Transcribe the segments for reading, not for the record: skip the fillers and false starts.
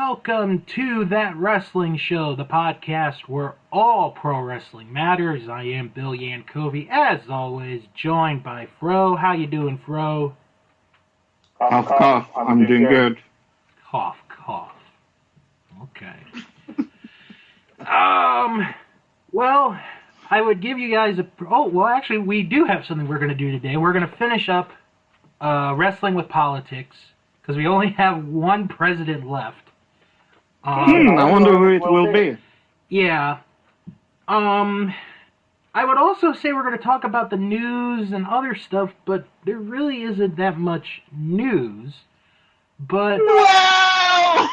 welcome to That Wrestling Show, the podcast where all pro wrestling matters. I am Bill Yankovi, as always, joined by Fro. How you doing, Fro? Cough, cough. I'm doing good. Cough, cough. Okay. Well, I would give you guys a... Oh, well, actually, we do have something we're going to do today. We're going to finish up Wrestling with Politics, because we only have one president left. I wonder who it will be. Yeah. I would also say we're going to talk about the news and other stuff, but there really isn't that much news. But... Wow!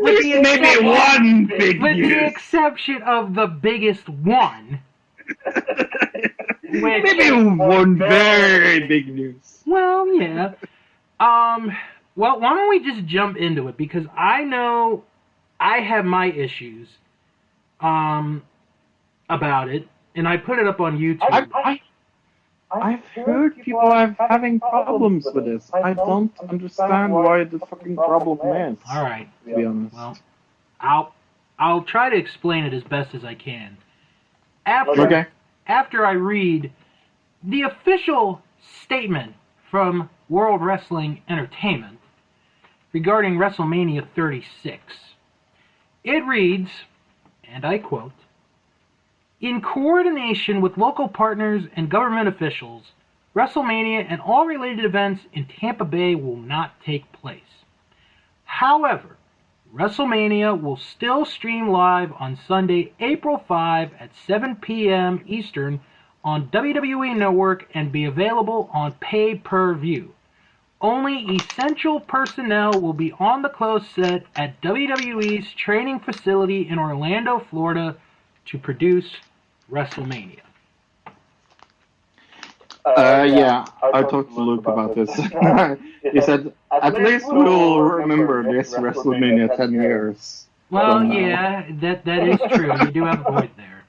Maybe one big with news. the exception of the biggest one. Maybe one very big news. Well, yeah. Well, why don't we just jump into it? Because I know I have my issues about it, and I put it up on YouTube. I've heard people are having problems with this. I don't understand why the fucking problem is. All right. To be honest. Well, I'll try to explain it as best as I can. After I read the official statement from World Wrestling Entertainment regarding WrestleMania 36. It reads, and I quote, "In coordination with local partners and government officials, WrestleMania and all related events in Tampa Bay will not take place. However, WrestleMania will still stream live on Sunday, April 5 at 7 p.m. Eastern on WWE Network and be available on pay-per-view. Only essential personnel will be on the closed set at WWE's training facility in Orlando, Florida to produce WrestleMania." Yeah, I talked to Luke about this. He said, at least we'll remember this WrestleMania 10 years. Well, yeah, that is true. You do have a point there.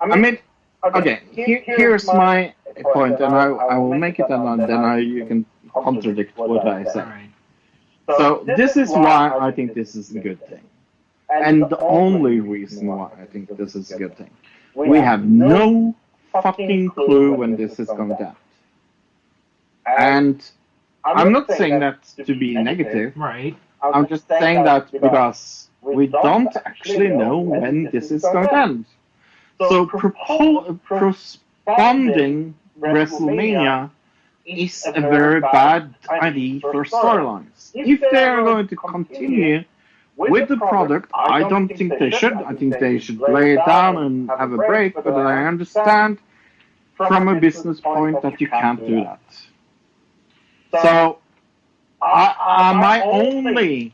I mean, okay, here's my point, and I will make it, and then you can contradict what I say. Right. So this is why I think this is a good thing. And the only reason why I think this is a good thing. We have no fucking clue when this is going to end. And I'm not saying that to be negative. Right. I'm just saying that because we don't actually know when this is going to end. So postponing WrestleMania is a very bad idea for storylines. If they're going to continue with the product, I don't think they should. I think they should lay it down and have a break, but I understand from a business point that you can't do that. So, my only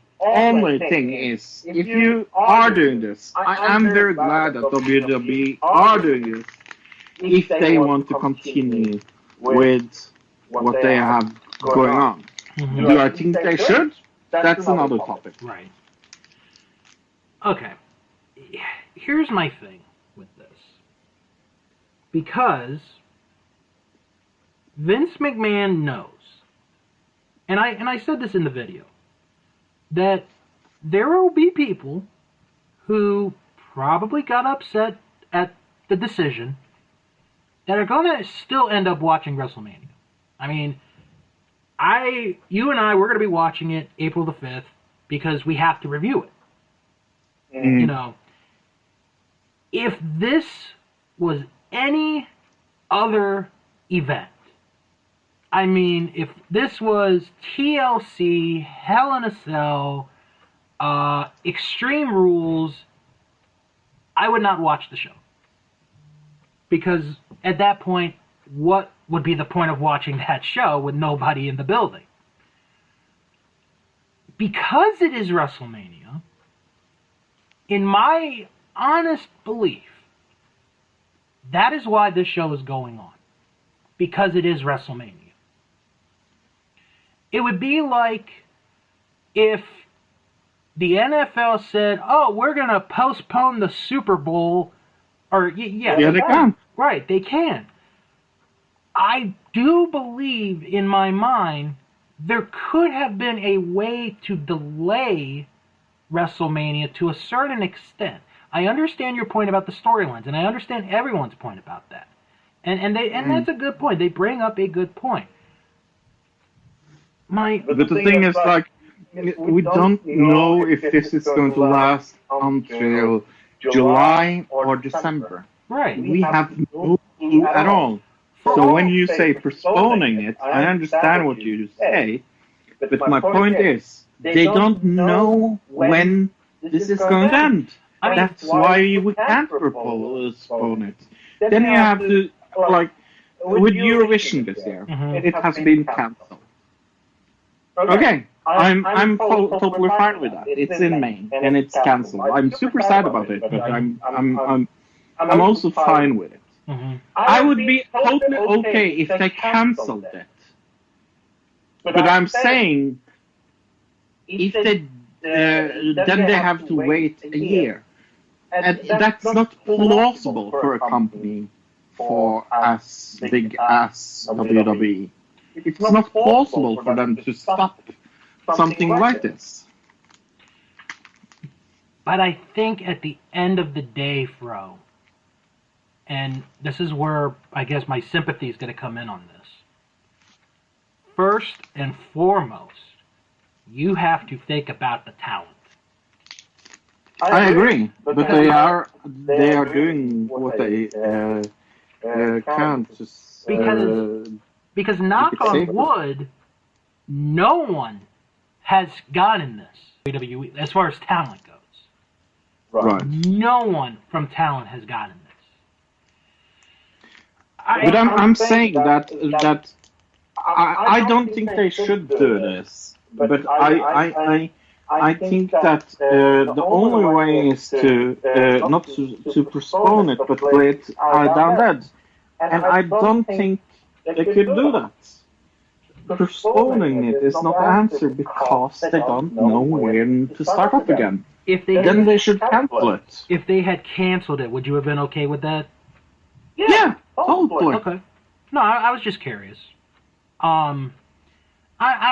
thing is, if you are doing this, I am very glad that WWE are doing this, if they want to continue with what they have going on. Mm-hmm. Do I think they should? That's another topic. Right. Okay. Here's my thing with this. Because Vince McMahon knows, and I said this in the video, that there will be people who probably got upset at the decision that are going to still end up watching WrestleMania. I mean, you and I, we're going to be watching it April the 5th because we have to review it. Mm-hmm. You know, if this was any other event, I mean, if this was TLC, Hell in a Cell, Extreme Rules, I would not watch the show. Because at that point, what would be the point of watching that show with nobody in the building? Because it is WrestleMania, in my honest belief, that is why this show is going on. Because it is WrestleMania. It would be like if the NFL said, "Oh, we're going to postpone the Super Bowl," or yeah, they can. Right, they can. I do believe in my mind there could have been a way to delay WrestleMania to a certain extent. I understand your point about the storylines, and I understand everyone's point about that. And that's a good point. They bring up a good point. But the thing is, like, we don't know if this is going to last until July or December. Right. We have no clue at all. So when you say postponing it, I understand what you say, but my point is, they don't know when this is going to end. That's why we can't postpone it. Then you have to, like, with Eurovision this year, it has been cancelled. Okay, I'm totally fine with that. It's in May and it's cancelled. I'm super sad about it, but I'm also fine with it. I would be totally okay if they cancelled it. But I'm saying, if they then they have to wait a year, and that's not plausible for a company for as big as WWE. It's not plausible for them to stop something like this. But I think at the end of the day, Fro, and this is where I guess my sympathy is going to come in on this. First and foremost, you have to think about the talent. I agree, but they are doing what they can. Because knock on wood, no one has gotten this WWE as far as talent goes. Right. No one from talent has gotten this. But I'm saying that I don't think they should do this. But I think that the only way is to not to postpone it, but lay it down dead. And I don't think they could do that. Postponing it is not the answer because they don't know when to start up again. Then they should cancel it. If they had canceled it, would you have been okay with that? Yeah, totally. Okay. No, I was just curious. I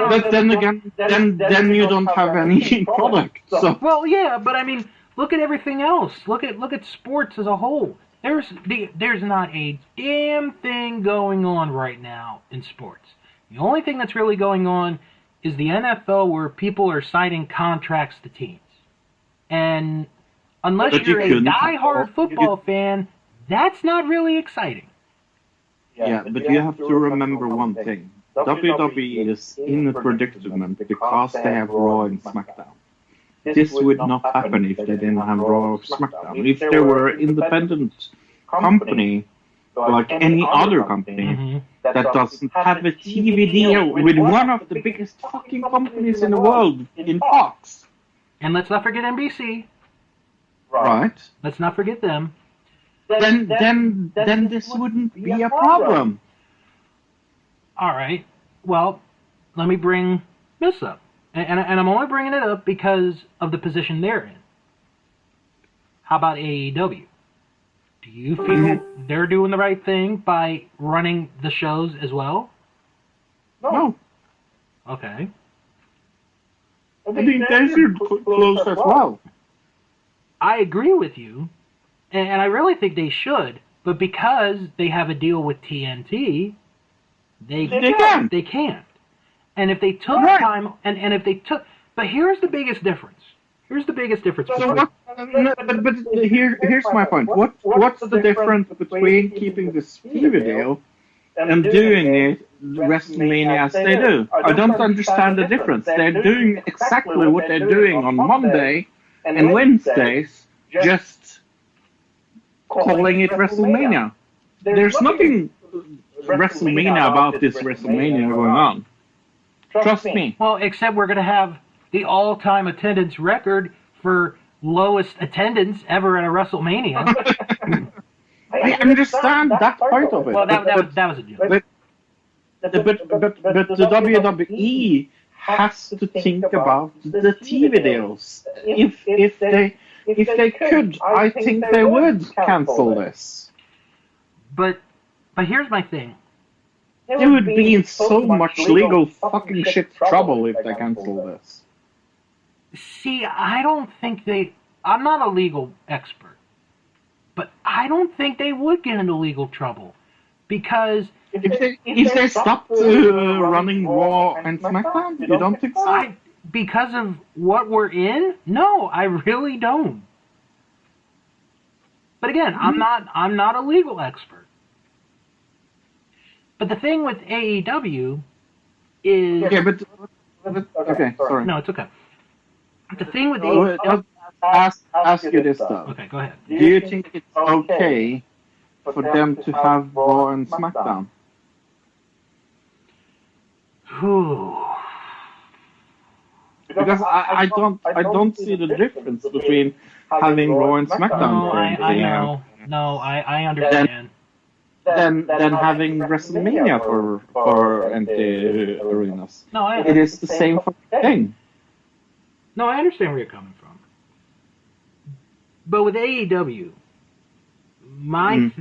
but then again, then you don't have any product. So. Well, yeah, but I mean, look at everything else. Look at sports as a whole. There's not a damn thing going on right now in sports. The only thing that's really going on is the NFL, where people are signing contracts to teams. And unless you're a diehard football fan, that's not really exciting. Yeah, but you have to remember one thing. WWE is in a predicament because they have Raw and SmackDown. This would not happen if they didn't have Raw or SmackDown. If they were an independent company, like any other company, that doesn't have a TV deal with one of the biggest fucking companies in the world, in Fox. And let's not forget NBC. Right. Let's not forget them. Then this wouldn't be a problem. All right. Well, let me bring this up. And I'm only bringing it up because of the position they're in. How about AEW? Do you feel they're doing the right thing by running the shows as well? No. Okay. I think they should close as well. I agree with you, and I really think they should, but because they have a deal with TNT, they can't. And if they took time, and if they took, but here's the biggest difference. Here's my point. What's the difference between keeping this TV deal and doing it WrestleMania as they do? I don't understand the difference. They're doing exactly what they're doing on Monday and Wednesdays, just calling it WrestleMania. There's nothing WrestleMania about this WrestleMania going on. Trust me. Well, except we're going to have the all-time attendance record for lowest attendance ever at a WrestleMania. I understand that part of it. Well, that was a joke. But the WWE has to think about the TV deals. If they could, I think they would cancel this. But here's my thing. They would be in so much legal fucking shit trouble if they cancel this. See, I don't think I'm not a legal expert, but I don't think they would get into legal trouble. Because if they stopped running Raw and SmackDown, you don't think so? Because of what we're in? No, I really don't. But again, I'm not a legal expert. But the thing with AEW is... Okay, but okay, sorry. No, it's okay. The thing with AEW... Ask you this, though. Okay, go ahead. Do you think it's okay for them to have Raw and SmackDown? Because I don't see the difference between having Raw and SmackDown. No, I understand. Than having WrestleMania for empty arenas. No, it is the same thing. No, I understand where you're coming from. But with AEW, my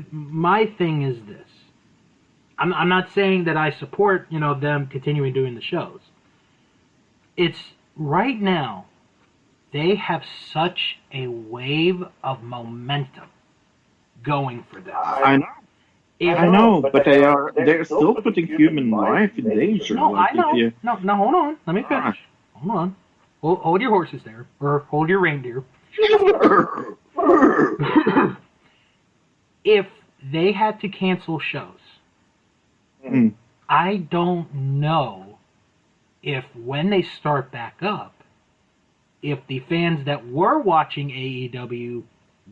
thing is this. I'm not saying that I support, them continuing doing the shows. It's right now, they have such a wave of momentum going for them. I know. I know, but they're still putting human life in danger. No, I know. No, hold on. Let me finish. Hold on. Hold your horses there, or hold your reindeer. If they had to cancel shows, I don't know if when they start back up, if the fans that were watching AEW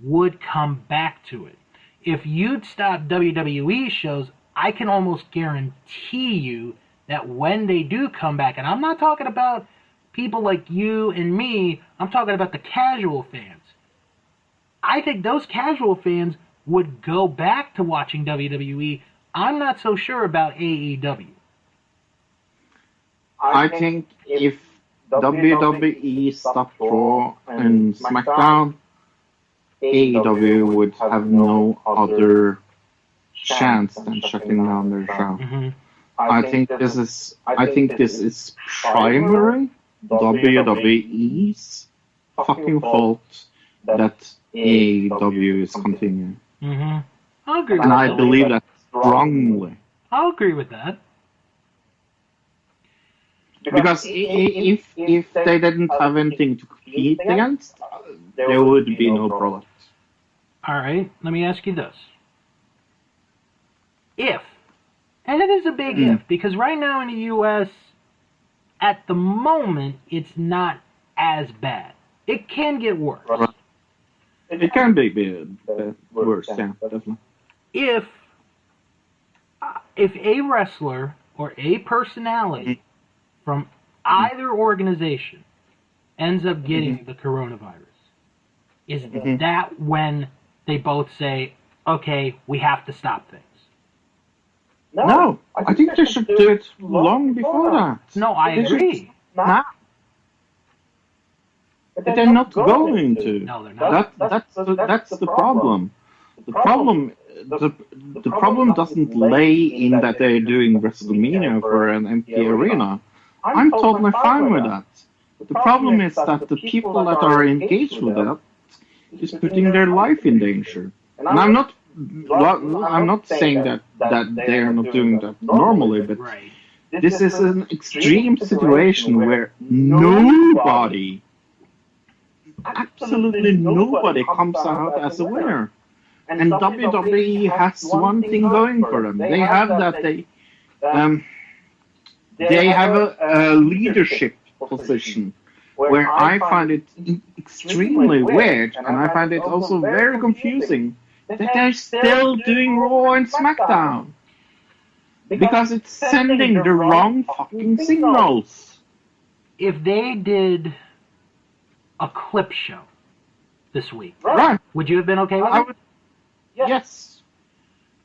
would come back to it. If you'd stop WWE shows, I can almost guarantee you that when they do come back, and I'm not talking about people like you and me, I'm talking about the casual fans. I think those casual fans would go back to watching WWE. I'm not so sure about AEW. I think if WWE stopped Raw and SmackDown, AEW would have no other chance than shutting down their show. Mm-hmm. I think this is primary WWE's fucking fault that AEW is continuing. Mm-hmm. I'll agree with and that. I believe that strongly. I'll agree with that. Because if they didn't have anything to compete against, there would be no product. All right, let me ask you this. If, and it is a big if, because right now in the U.S., at the moment, it's not as bad. It can get worse. It can be worse, yeah, definitely. If a wrestler or a personality from either organization ends up getting the coronavirus, is that when they both say, okay, we have to stop things? No, I think they should do it long before that. No, I agree. But they're not going to. No, they're not. That's the problem. The problem doesn't lay in that they're doing WrestleMania for an empty arena. I'm totally fine with that. The problem is that the people that are engaged with that is putting their life in danger. And I'm not saying that they are not doing that normally, but this is an extreme situation where nobody, absolutely nobody, comes out as a winner. And WWE has one thing going for them. They have a leadership position where I find it extremely weird, and I find it also very confusing that they're still doing Raw and SmackDown. Because it's sending the wrong fucking signals. If they did a clip show this week, would you have been okay with it? Yes.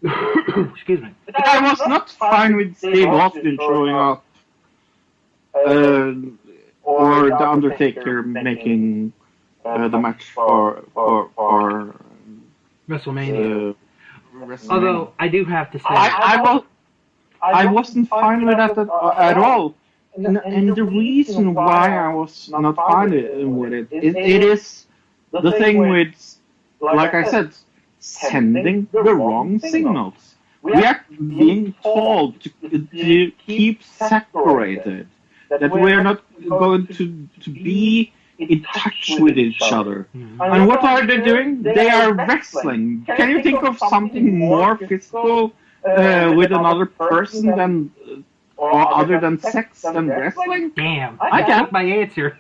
Excuse me. But I was not fine with Steve Austin showing up. Or The Undertaker making the match for WrestleMania. Although I do have to say, I wasn't fine with that at all. And the reason why I was not fine with it is the thing with, like I said, sending the wrong signals. We are being told to keep separated, that we are not going to be in touch with each other. And what are they doing? They are wrestling. Can you think of something more physical with another person than, or other than sex than wrestling? Damn, I can't. My answer.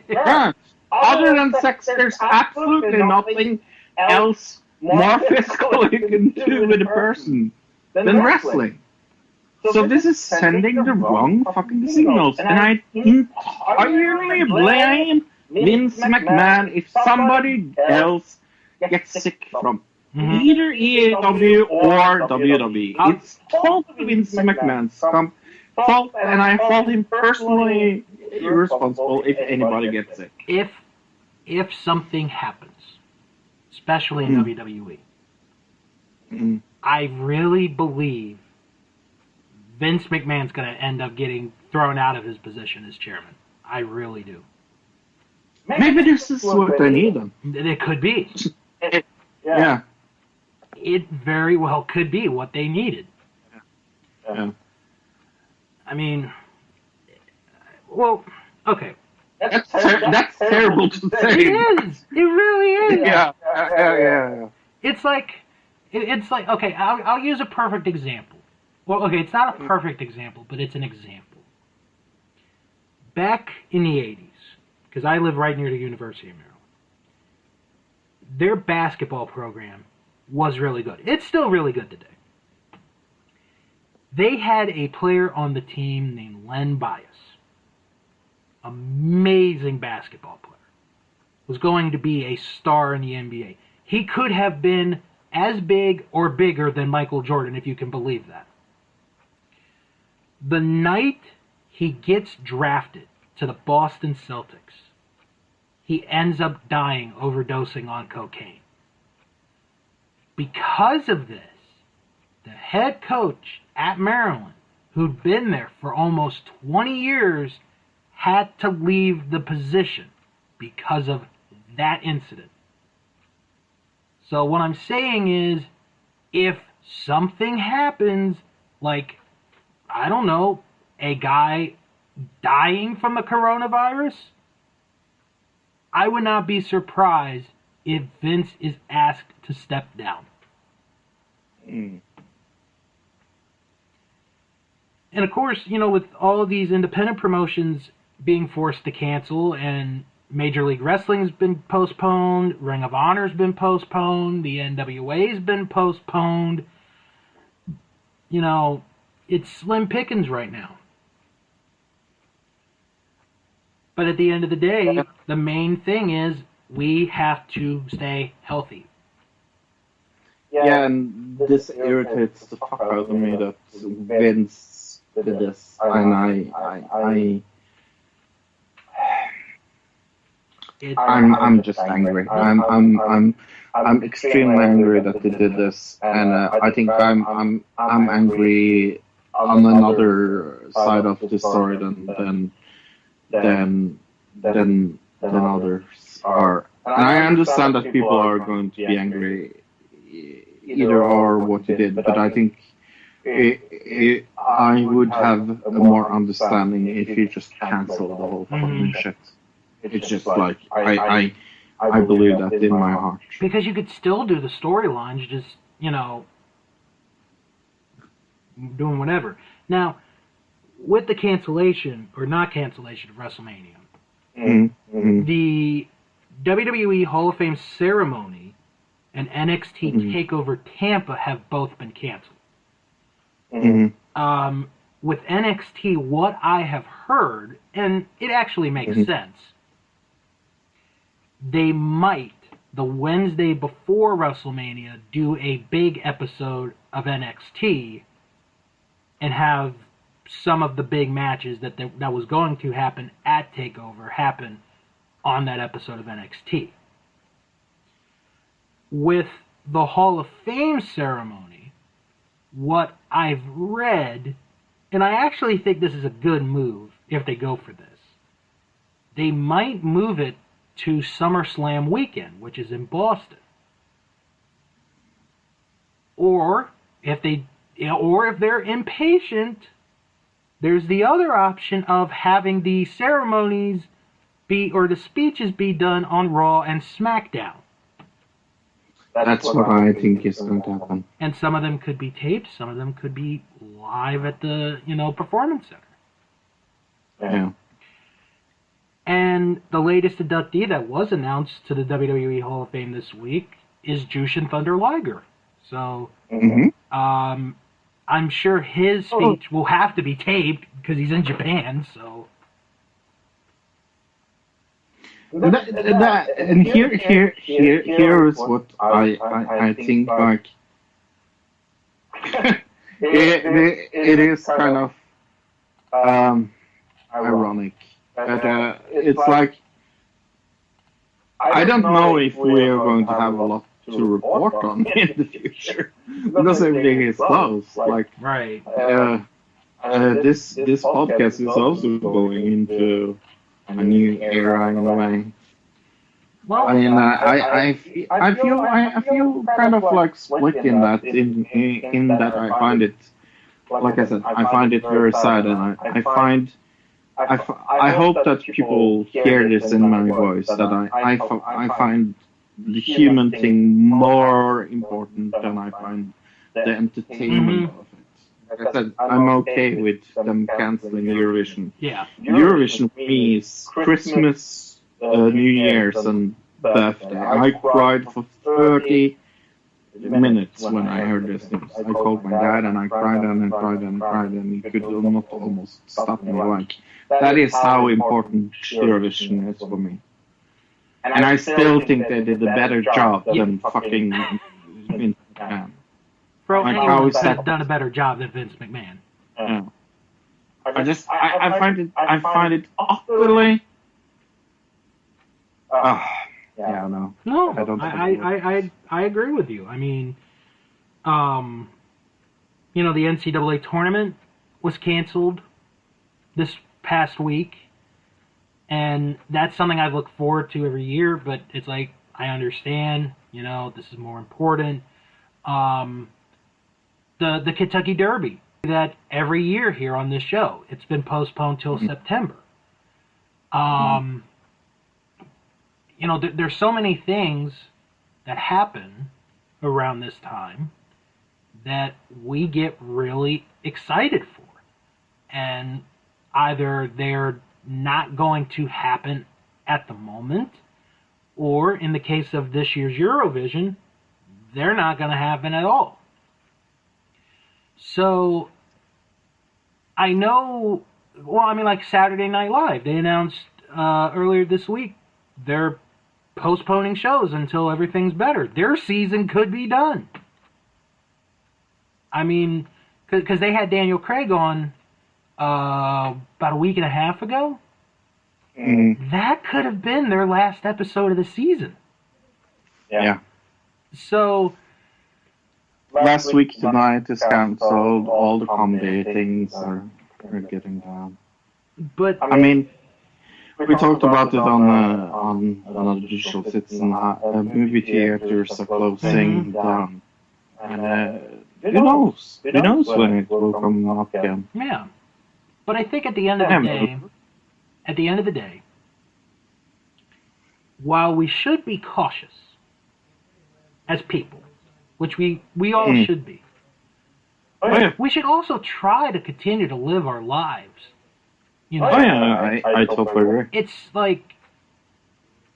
Yeah. Other than sex, there's absolutely nothing else more physical you can do with a person than wrestling. So this is sending the wrong fucking signals, and I entirely blame Vince McMahon if somebody else gets sick from either EAW or WWE. It's totally Vince McMahon's fault, and I hold him personally irresponsible if anybody gets sick. If something happens, especially in WWE, I really believe Vince McMahon's going to end up getting thrown out of his position as chairman. I really do. Maybe this is what they need them. It could be. Yeah. It very well could be what they needed. Yeah. I mean, well, okay. That's terrible to say. It is. It really is. Yeah. It's like, okay, I'll use a perfect example. Well, okay, it's not a perfect example, but it's an example. Back in the 80s, because I live right near the University of Maryland, their basketball program was really good. It's still really good today. They had a player on the team named Len Bias. Amazing basketball player. Was going to be a star in the NBA. He could have been as big or bigger than Michael Jordan, if you can believe that. The night he gets drafted to the Boston Celtics, he ends up dying overdosing on cocaine. Because of this, the head coach at Maryland, who'd been there for almost 20 years, had to leave the position because of that incident. So what I'm saying is, if something happens, like, I don't know, a guy dying from the coronavirus, I would not be surprised if Vince is asked to step down. And of course, you know, with all these independent promotions being forced to cancel, and Major League Wrestling's been postponed, Ring of Honor's been postponed, the NWA's been postponed, you know, it's slim pickings right now. But at the end of the day, the main thing is we have to stay healthy. Yeah, and this irritates the fuck out of me that Vince did this, and I'm just angry. I'm extremely angry that they did this, and I think I'm angry on another side of the story than others are. And I understand that people are going to be angry either or what you did, but I think I would have a more understanding if you just cancel the whole fucking shit. It's just like I believe that in my heart. Because you could still do the storylines, just, you know, doing whatever. Now, with the cancellation or not cancellation of WrestleMania, the WWE Hall of Fame ceremony and NXT TakeOver Tampa have both been canceled. With NXT, what I have heard, and it actually makes sense, they might, the Wednesday before WrestleMania, do a big episode of NXT and have some of the big matches that was going to happen at TakeOver happen on that episode of NXT. With the Hall of Fame ceremony, what I've read, and I actually think this is a good move if they go for this, they might move it to SummerSlam weekend, which is in Boston. Or if they're impatient, there's the other option of having the ceremonies the speeches be done on Raw and SmackDown. That's what I think is going to happen. And some of them could be taped, some of them could be live at the, Performance Center. Yeah. And the latest inductee that was announced to the WWE Hall of Fame this week is Jushin Thunder Liger. So, I'm sure his speech will have to be taped because he's in Japan, so... And here is what I think, like, it is kind of ironic. But, it's like, I don't know if we're going to have a lot to report on in the future, because everything is closed. Like, right. This podcast is also going into a new era in a way. Well, I mean, I feel kind of like split in that. In that, I find it, like I said, I find it very sad, and I hope that people hear this in my voice. That I find the human thing more important than I find the entertainment of it. Like I said, I'm okay with them canceling Eurovision. Yeah. Eurovision for me is Christmas, New Year's, and birthday. I cried for 30 minutes when I heard this news. I called my dad and I cried and cried and cried, and he could not almost stop me. Like, that is how important Eurovision is for me. And I still think they did a better job than fucking Vince McMahon. Bro, anyone could have done a better job than Vince McMahon. Yeah. I find it utterly. Yeah, no. No, I don't. I agree with you. I mean, the NCAA tournament was canceled this past week, and that's something I look forward to every year. But it's like, I understand, this is more important. The Kentucky Derby, that every year here on this show, it's been postponed till September. There's so many things that happen around this time that we get really excited for. And either they're not going to happen at the moment, or in the case of this year's Eurovision, they're not going to happen at all. So, I know, like Saturday Night Live, they announced earlier this week they're postponing shows until everything's better. Their season could be done. I mean, because they had Daniel Craig on about a week and a half ago. Mm. That could have been their last episode of the season. Yeah. So... Last week tonight is cancelled. All the comedy things are getting down. But I mean, we talked about it on another digital citizen. Movie theaters are closing down, and who knows? Who knows when it will come up again? Yeah, but I think at the end of the day, while we should be cautious as people, which we all should be, we should also try to continue to live our lives. I totally agree. It's like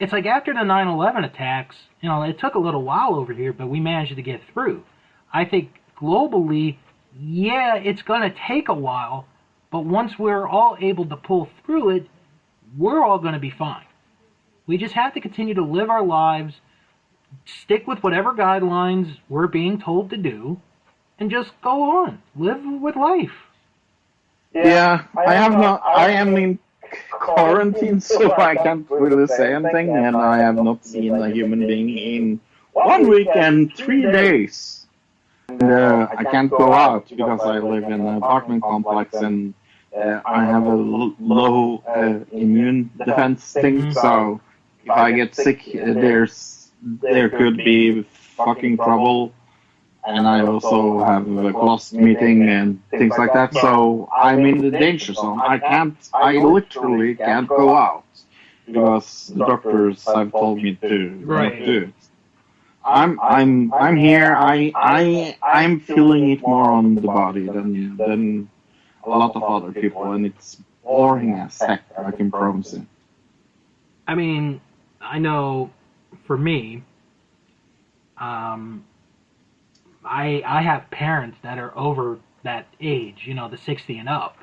after the 9/11 attacks, it took a little while over here, but we managed to get through. I think globally, yeah, it's going to take a while, but once we're all able to pull through it, we're all going to be fine. We just have to continue to live our lives, stick with whatever guidelines we're being told to do, and just go on, live with life. Yeah, I am in quarantine, so I can't really say anything, and I have not seen a human being in 1 week and 3 days. I can't go out because I live in an apartment complex and I have a low immune defense thing. So if I get sick, there could be fucking trouble. And I also have a closed meeting and things like that. So I'm in the danger zone. I literally can't go out because the doctors have told me to not do it. I'm here. I'm feeling it more on the body than a lot of other people, and it's boring as heck. I can promise you. I mean, I know for me, I have parents that are over that age, the 60 and up.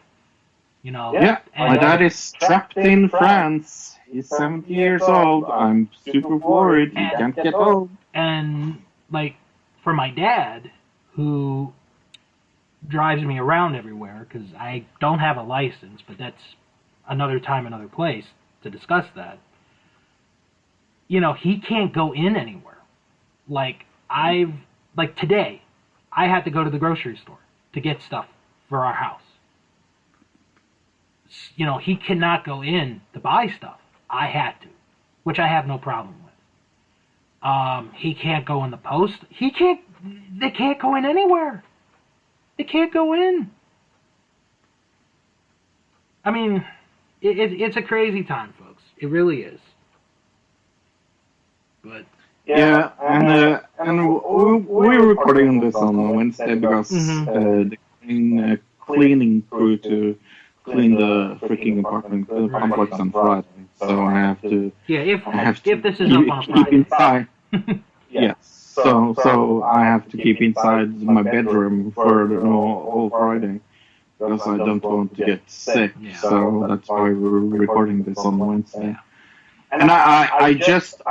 Yeah, my dad is trapped in France. He's 70 years old. I'm super worried. He can't get home. And, for my dad, who drives me around everywhere, because I don't have a license, but that's another time, another place to discuss that. He can't go in anywhere. Today, I had to go to the grocery store to get stuff for our house. He cannot go in to buy stuff. I had to, which I have no problem with. He can't go in the post. They can't go in anywhere. They can't go in. I mean, it's a crazy time, folks. It really is. But yeah, and we're recording this on Wednesday because the cleaning crew to clean the freaking apartment complex on Friday. So I have to. Yeah, if this is keep, up on a keep Friday. inside. Yes. So I have to keep inside my bedroom for the whole Friday because I don't want to get sick. Yeah. So that's why we're recording this on Wednesday. And I just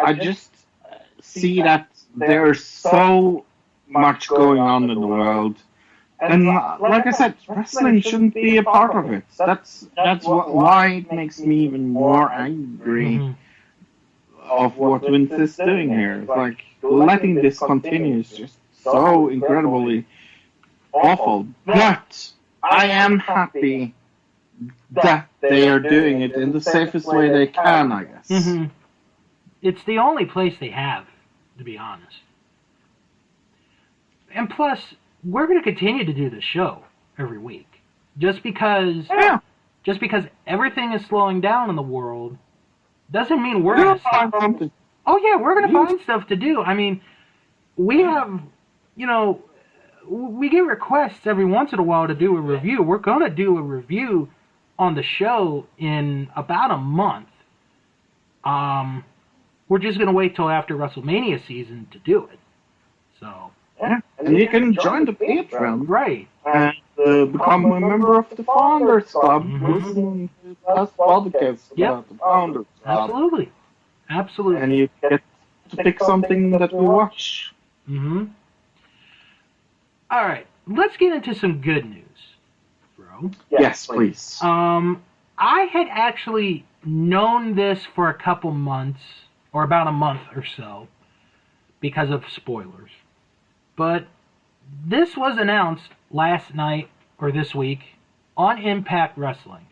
see that there's so much going on in the world. And like I said, wrestling shouldn't be a part of it. That's why it makes me even more angry of what Vince is doing here. It's like letting this continue is just so incredibly awful. But I am happy that they are doing it in the safest way they can, I guess. Mm-hmm. It's the only place they have, to be honest. And plus, we're going to continue to do the show every week. Just because everything is slowing down in the world doesn't mean we're going to stop. Oh yeah, we're going to find stuff to do. I mean, we have, we get requests every once in a while to do a review. We're going to do a review on the show in about a month. We're just going to wait till after WrestleMania season to do it. So. Yeah, and you can join the Patreon. Right. And become a member of the Founders Club. Listen to the last podcast about the Founders Club. Absolutely. And you get to pick something that we watch. Mm-hmm. All right. Let's get into some good news, bro. Yes, please. I had actually known this for a couple months, or about a month or so, because of spoilers. But this was announced last night, or this week, on Impact Wrestling.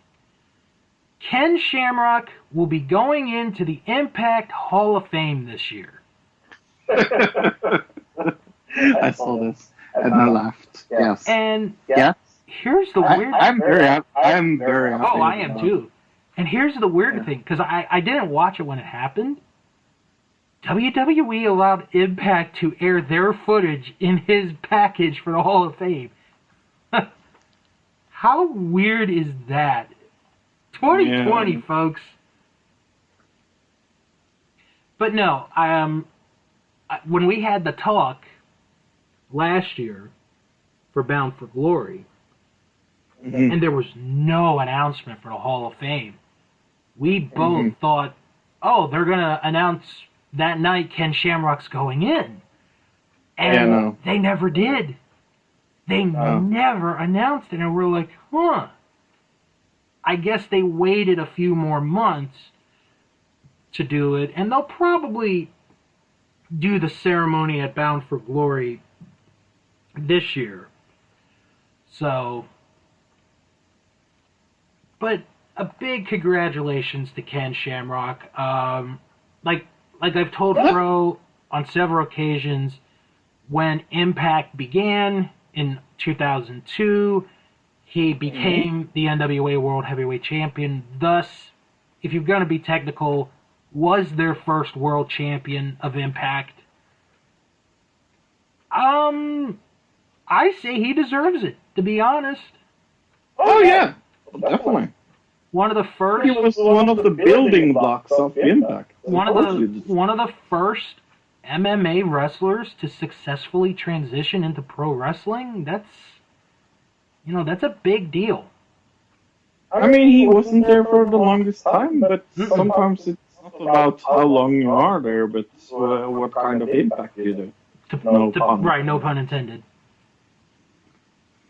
Ken Shamrock will be going into the Impact Hall of Fame this year. I saw this, and I laughed. Yes. And yes. Here's the weird... I'm very happy. Oh, I am too. And here's the weird thing, because I didn't watch it when it happened. WWE allowed Impact to air their footage in his package for the Hall of Fame. How weird is that? 2020, folks. But no, when we had the talk last year for Bound for Glory, and there was no announcement for the Hall of Fame, we both thought, oh, they're going to announce that night Ken Shamrock's going in. And they never did. They never announced it. And we're like, huh. I guess they waited a few more months to do it. And they'll probably do the ceremony at Bound for Glory this year. So, but a big congratulations to Ken Shamrock. Like I've told Fro on several occasions, when Impact began in 2002, he became the NWA World Heavyweight Champion. Thus, if you're going to be technical, was their first world champion of Impact. I say he deserves it, to be honest. Oh yeah, definitely. One of the first. He was one of the building blocks of Impact. One of the first MMA wrestlers to successfully transition into pro wrestling. That's a big deal. I mean, he wasn't there for the longest time, but sometimes it's not about how long you are there, but what kind of impact you do. No pun. Right, no pun intended.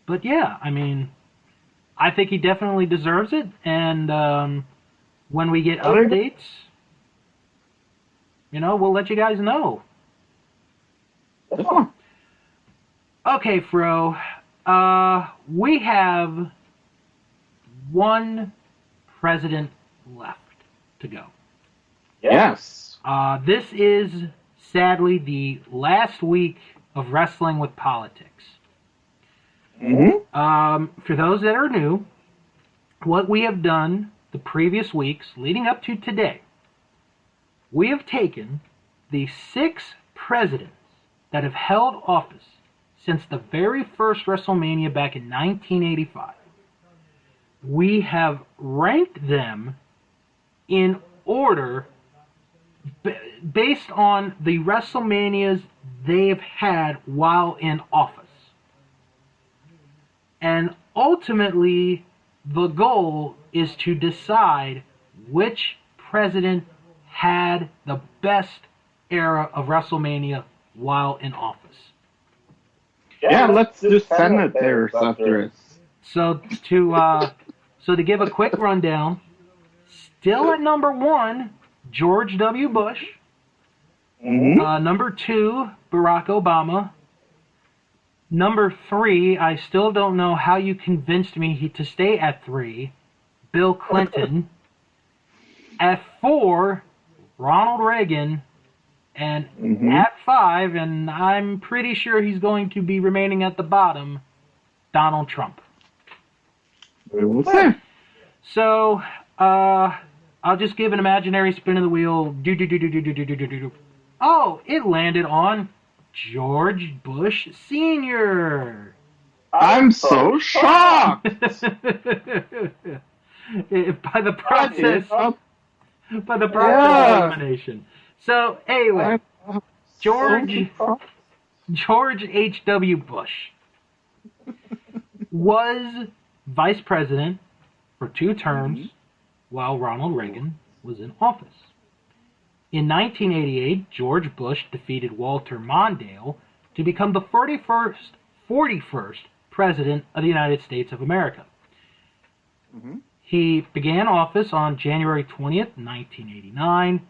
But yeah, I mean, I think he definitely deserves it, and when we get updates, we'll let you guys know. Okay, Fro, we have one president left to go. Yes. This is, sadly, the last week of Wrestling with Politics. For those that are new, what we have done the previous weeks leading up to today, we have taken the 6 presidents that have held office since the very first WrestleMania back in 1985. We have ranked them in order based on the WrestleManias they've had while in office. And ultimately, the goal is to decide which president had the best era of WrestleMania while in office. Yeah, let's do senators after it. So to give a quick rundown, still at number 1, George W. Bush. Number 2, Barack Obama. Number 3, I still don't know how you convinced me to stay at 3, Bill Clinton. At 4, Ronald Reagan. And at 5, and I'm pretty sure he's going to be remaining at the bottom, Donald Trump. We will see. So, I'll just give an imaginary spin of the wheel. Oh, it landed on George Bush Sr. I'm so shocked! By the process of elimination. So, anyway, George H.W. Bush was vice president for 2 terms while Ronald Reagan was in office. In 1988, George Bush defeated Walter Mondale to become the 41st President of the United States of America. He began office on January 20th, 1989,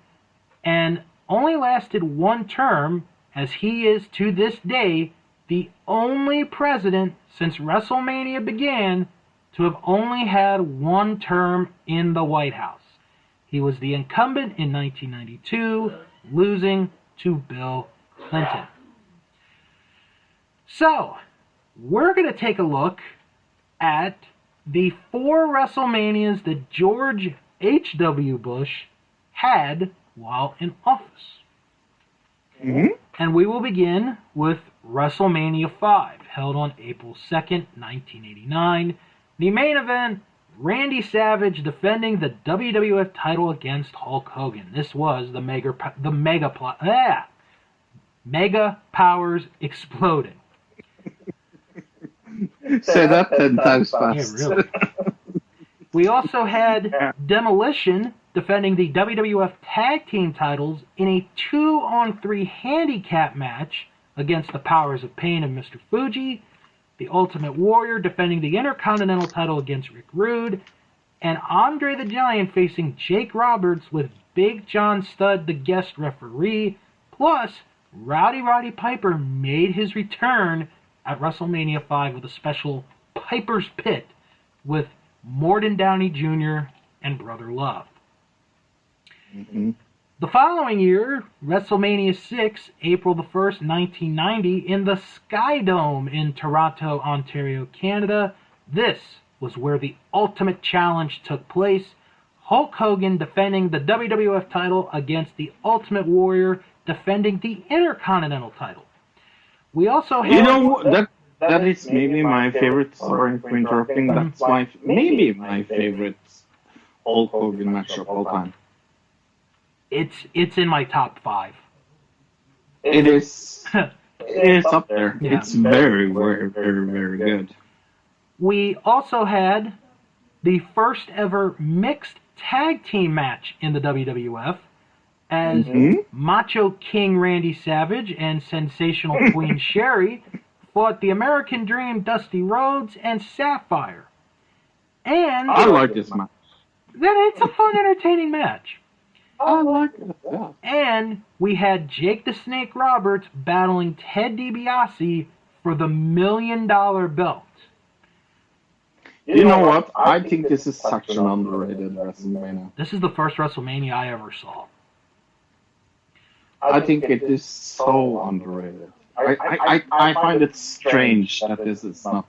and only lasted 1 term, as he is, to this day, the only president since WrestleMania began to have only had 1 term in the White House. He was the incumbent in 1992, losing to Bill Clinton. So, we're going to take a look at the 4 WrestleManias that George H.W. Bush had while in office. And we will begin with WrestleMania 5, held on April 2nd, 1989. The main event, Randy Savage defending the WWF title against Hulk Hogan. This was the Mega Powers exploding. Say that 10 times fast. Yeah, really. We also had Demolition defending the WWF Tag Team titles in a 2-on-3 handicap match against the Powers of Pain and Mr. Fuji. The Ultimate Warrior defending the Intercontinental title against Rick Rude. And Andre the Giant facing Jake Roberts with Big John Studd, the guest referee. Plus, Rowdy Roddy Piper made his return at WrestleMania 5 with a special Piper's Pit with Morton Downey Jr. and Brother Love. Mm-hmm. The following year, WrestleMania 6, April the 1st, 1990, in the Sky Dome in Toronto, Ontario, Canada. This was where the Ultimate Challenge took place. Hulk Hogan defending the WWF title against the Ultimate Warrior defending the Intercontinental title. We also had... You know, that is maybe my favorite, sorry for interrupting, that's maybe my favorite Hulk Hogan match of all time. It's in my top 5. It is up there. Yeah. It's very, very, very, very good. We also had the first ever mixed tag team match in the WWF as Macho King Randy Savage and Sensational Queen Sherry fought the American Dream Dusty Rhodes and Sapphire. And I like this match. then it's a fun, entertaining match. I like it. Yeah. And we had Jake the Snake Roberts battling Ted DiBiase for the $1 million belt. You know what? I think this is such an underrated WrestleMania. This is the first WrestleMania I ever saw. I think it is so underrated. I find it strange that this is not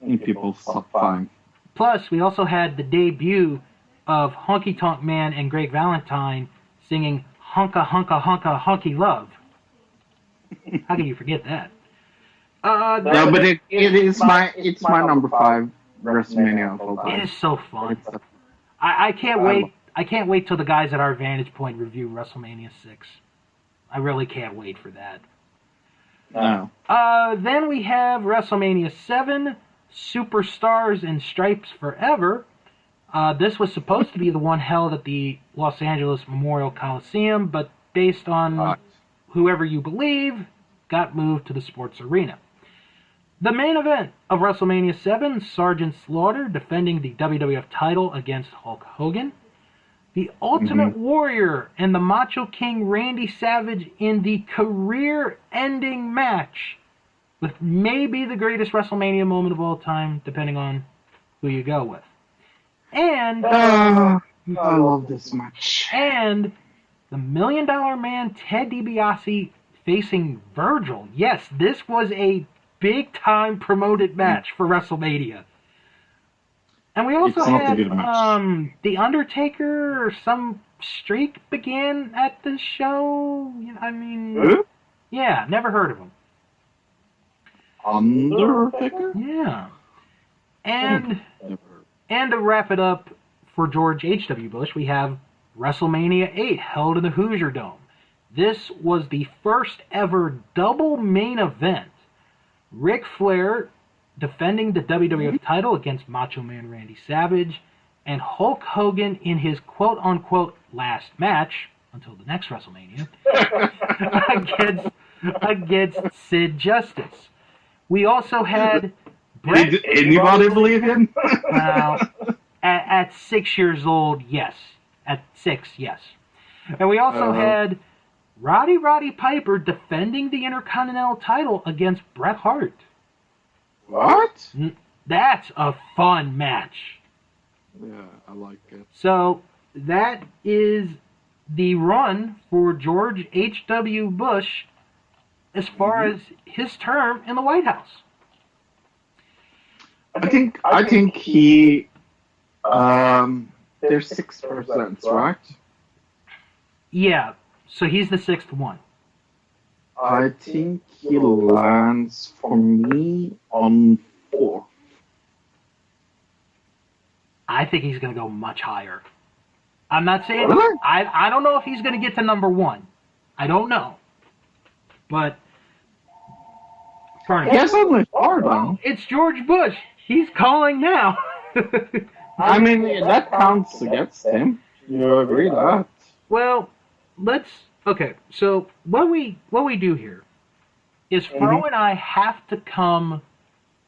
in people's top 5. Plus, we also had the debut of Honky Tonk Man and Greg Valentine singing Honka Honka Honka Honky Love. How can you forget that? No, but it's my number 5 WrestleMania of all time. It is so fun. I can't wait. I can't wait till the guys at our Vantage Point review WrestleMania 6. I really can't wait for that. No. Then we have WrestleMania 7, Superstars and Stripes Forever. This was supposed to be the one held at the Los Angeles Memorial Coliseum, but based on whoever you believe, got moved to the Sports Arena. The main event of WrestleMania 7, Sergeant Slaughter defending the WWF title against Hulk Hogan. The Ultimate Warrior and the Macho King Randy Savage in the career-ending match with maybe the greatest WrestleMania moment of all time, depending on who you go with. And I love this match. And the $1 Million Man Ted DiBiase facing Virgil. Yes, this was a big-time promoted match for WrestleMania. And we also had The Undertaker, or some streak began at the show. I mean, yeah, never heard of him. Undertaker? Yeah. And to wrap it up for George H.W. Bush, we have WrestleMania 8 held in the Hoosier Dome. This was the first ever double main event. Ric Flair defending the WWF title against Macho Man Randy Savage, and Hulk Hogan in his quote-unquote last match, until the next WrestleMania, against Sid Justice. We also had... Did anybody believe him? Well, at 6 years old, yes. At 6, yes. And we also had Roddy Piper defending the Intercontinental title against Bret Hart. What? That's a fun match. Yeah, I like it. So that is the run for George H.W. Bush as far as his term in the White House. I think he there's 6 presidents, right? Yeah, so he's the 6th one. I think he lands for me on 4. I think he's going to go much higher. I'm not saying... Really? I don't know if he's going to get to number 1. I don't know. But... Yes, I'm far down. It's George Bush. He's calling now. I mean, that counts against him. You agree with that? Well, let's... Okay, so what we do here is Fro and I have to come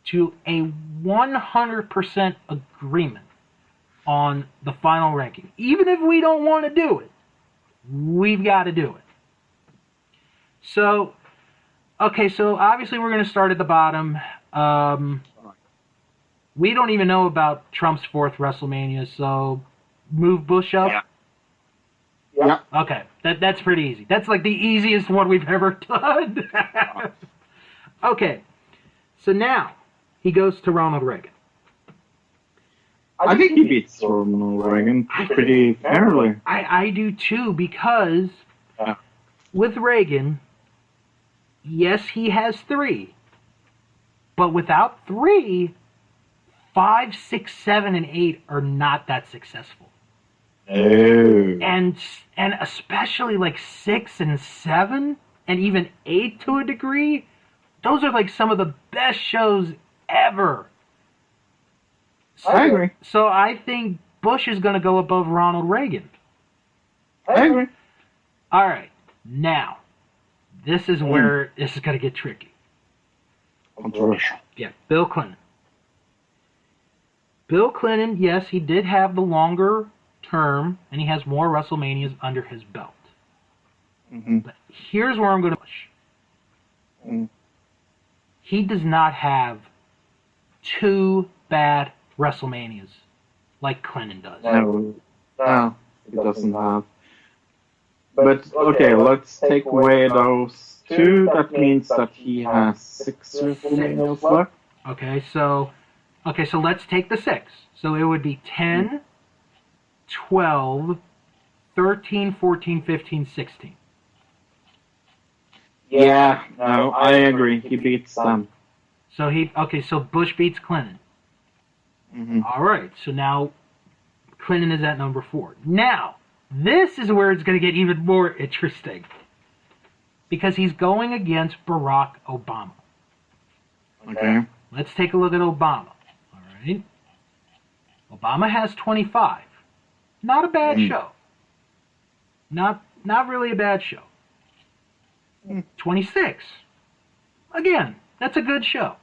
to a 100% agreement on the final ranking. Even if we don't want to do it, we've got to do it. So, Okay, so obviously we're going to start at the bottom. We don't even know about Trump's 4th WrestleMania, so move Bush up. Yeah. Okay, that's pretty easy. That's like the easiest one we've ever done. Okay, so now he goes to Ronald Reagan. I think he beats Ronald Reagan pretty fairly. I do too, because with Reagan, yes, he has 3. But without 3, 5, 6, 7, and 8 are not that successful. Oh. And especially like 6 and 7, and even 8 to a degree, those are like some of the best shows ever. I agree. So I think Bush is going to go above Ronald Reagan. I agree. All right, now, this is where this is going to get tricky. Controversial. Yeah, Bill Clinton. Bill Clinton, yes, he did have the longer term, and he has more WrestleManias under his belt. Mm-hmm. But here's where I'm going to push. He does not have 2 bad WrestleManias like Clinton does. No, he doesn't have. But, okay, let's take away those 2. That means that he has 6 WrestleManias left. Okay, so let's take the 6. So it would be 10, 12, 13, 14, 15, 16. Yeah, no, I agree. He beats them. So so Bush beats Clinton. Mm-hmm. All right, so now Clinton is at number 4. Now, this is where it's going to get even more interesting, because he's going against Barack Obama. Okay. Let's take a look at Obama. All right. Obama has 25. Not a bad show. Not really a bad show. 26. Again, that's a good show.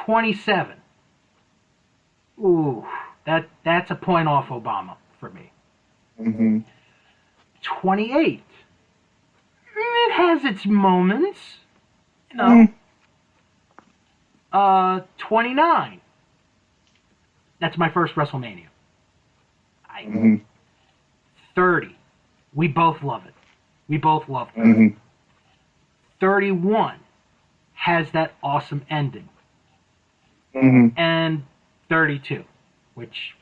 27. Ooh, that's a point off Obama for me. 28. It has its moments. 29. That's my first WrestleMania. 30. We both love it. We both love it. 31 has that awesome ending. And 32, which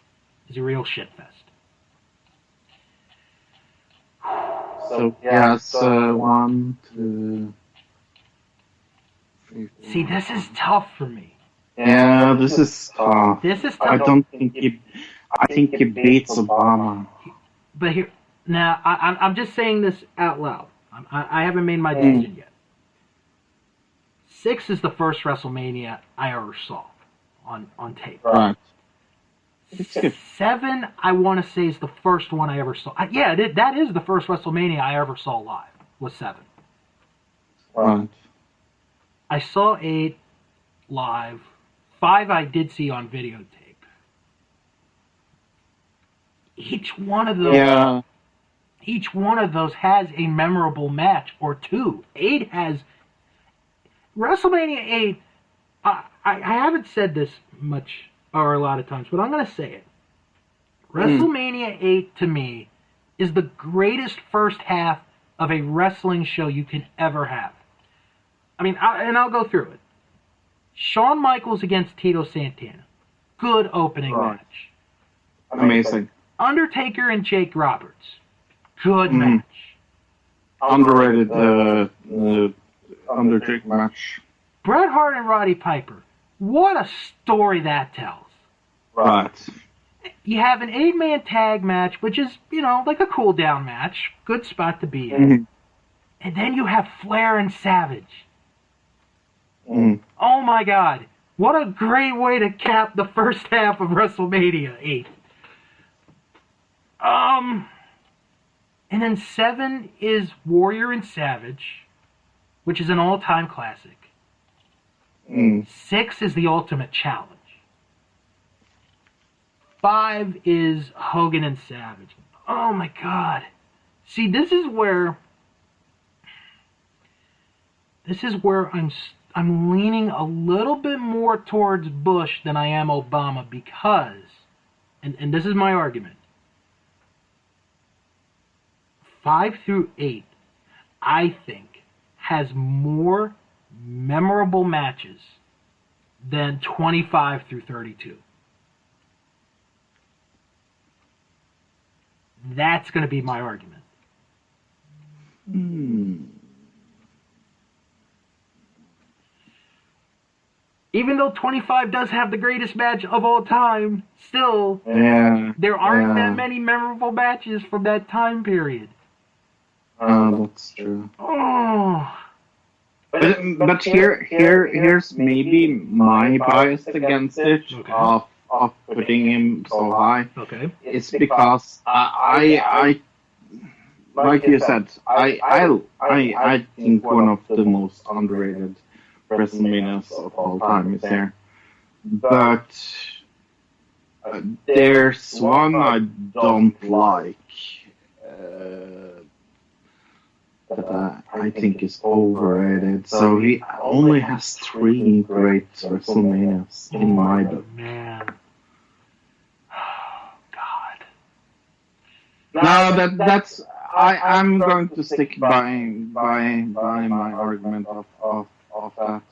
is a real shitfest. So, yeah, it's 1, 2, 3, 4. See, this is tough for me. Yeah, this is tough. This is I tough. don't think I think he beats Obama. But here, now, I'm just saying this out loud. I haven't made my decision yet. 6 is the first WrestleMania I ever saw on tape. Right. 7, I want to say, is the first one I ever saw. Yeah, that is the first WrestleMania I ever saw live, was 7. Right. I saw 8 live. 5 I did see on videotape. Each one of those has a memorable match or 2. 8 has... WrestleMania 8, I haven't said this much or a lot of times, but I'm going to say it. WrestleMania 8, to me, is the greatest first half of a wrestling show you can ever have. I mean, I'll go through it. Shawn Michaels against Tito Santana. Good opening match. Amazing. Undertaker and Jake Roberts. Good match. Underrated Undertaker match. Bret Hart and Roddy Piper. What a story that tells. Right. You have an 8-man tag match, which is, like a cool down match. Good spot to be in. And then you have Flair and Savage. Oh my God. What a great way to cap the first half of WrestleMania 8. And then 7 is Warrior and Savage, which is an all-time classic. 6 is the Ultimate Challenge. 5 is Hogan and Savage. Oh my God. See, this is where this is where I'm leaning a little bit more towards Bush than I am Obama because, and this is my argument, 5 through 8, I think, has more memorable matches than 25 through 32. That's going to be my argument. Even though 25 does have the greatest match of all time, still, there aren't that many memorable matches from that time period. Oh, that's true. Oh. But here's maybe my bias against it of putting him so high. Okay. It's because I like you said, I think one of the most underrated WrestleManias of all time is there. But there's one I don't like that I think is overrated. So he only has 3 great WrestleManias in my book. Man. Oh, God. No, that's I'm going to stick by my argument of that.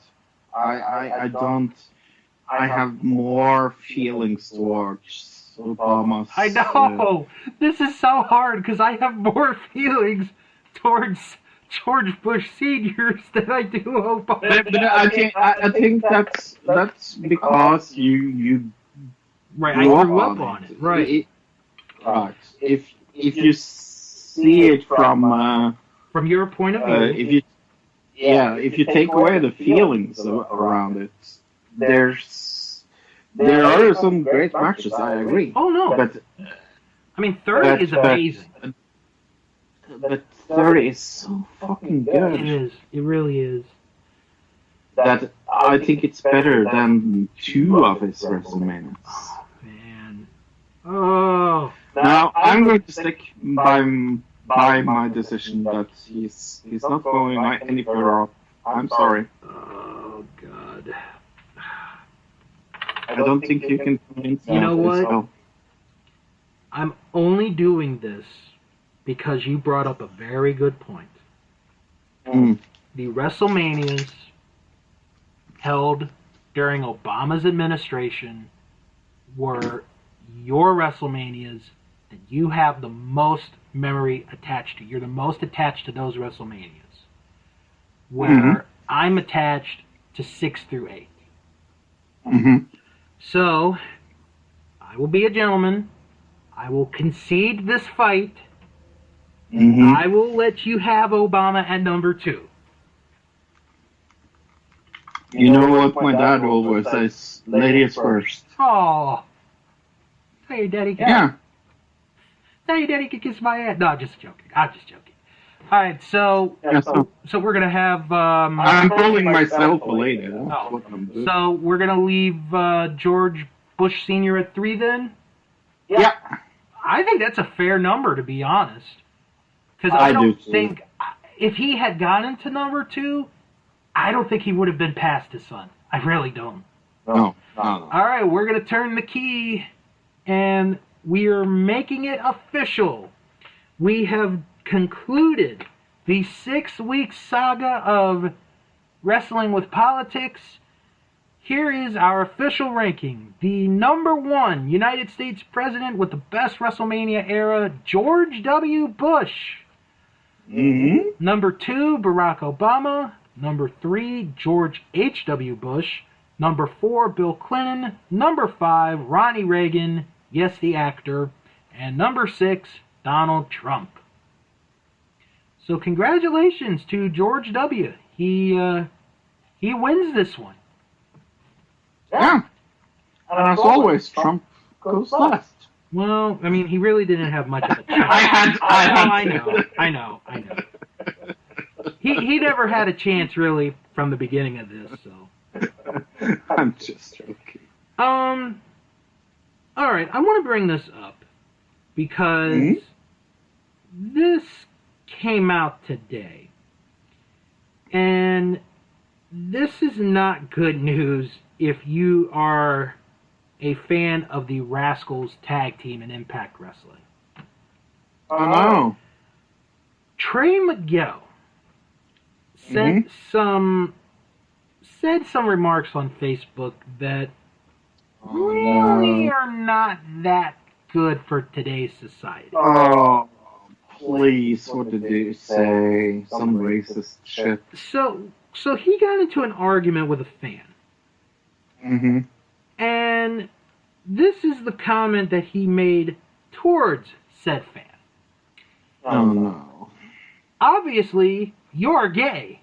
I have more feelings towards Obama's. I know! This is so hard because I have more feelings towards George Bush Sr. than I do Obama. But I think that's because you right, I grew up on it. Right. Right. If you see it from your point of view, if you take away the feelings around it, there are some great matches. I agree. Oh no! But I mean, 30 is amazing. But 30 is so fucking good. It is. It really is. That I think it's better than 2 of his WrestleManias. Oh man. Oh. Now I'm going to stick by my decision that he's not going any further up. I'm sorry. Oh God. I don't think you can convince me. You know what? Well. I'm only doing this because you brought up a very good point. The WrestleManias held during Obama's administration were your WrestleManias that you have the most memory attached to. You're the most attached to those WrestleManias. Where I'm attached to 6 through 8. So, I will be a gentleman. I will concede this fight. I will let you have Obama at number 2. You know what my dad always says? Ladies first. Oh. Now your daddy can kiss my ass. No, I'm just joking. Alright, so we're gonna have I'm calling myself a lady. That's what I'm doing. So we're gonna leave George Bush Sr. at 3 then? Yeah. I think that's a fair number, to be honest. Because I don't think, if he had gotten to number 2, I don't think he would have been past his son. I really don't. No. All right, we're going to turn the key, and we are making it official. We have concluded the 6-week saga of Wrestling with Politics. Here is our official ranking. The number 1 United States President with the best WrestleMania era, George W. Bush. Number 2, Barack Obama. Number 3, George H.W. Bush. Number 4, Bill Clinton. Number 5, Ronnie Reagan. Yes, the actor. And number 6, Donald Trump. So congratulations to George W. He wins this one. Yeah. And as always, Trump goes last. Well, I mean, he really didn't have much of a chance. I know. He never had a chance, really, from the beginning of this, so. I'm just joking. Alright, I want to bring this up because this came out today. And this is not good news if you are a fan of the Rascals tag team in Impact Wrestling. Oh no. Trey Miguel said some remarks on Facebook that really are not that good for today's society. Oh, please, what did you say? Some racist shit. So he got into an argument with a fan. Mm-hmm. And this is the comment that he made towards said fan. Oh no. Obviously, you're gay.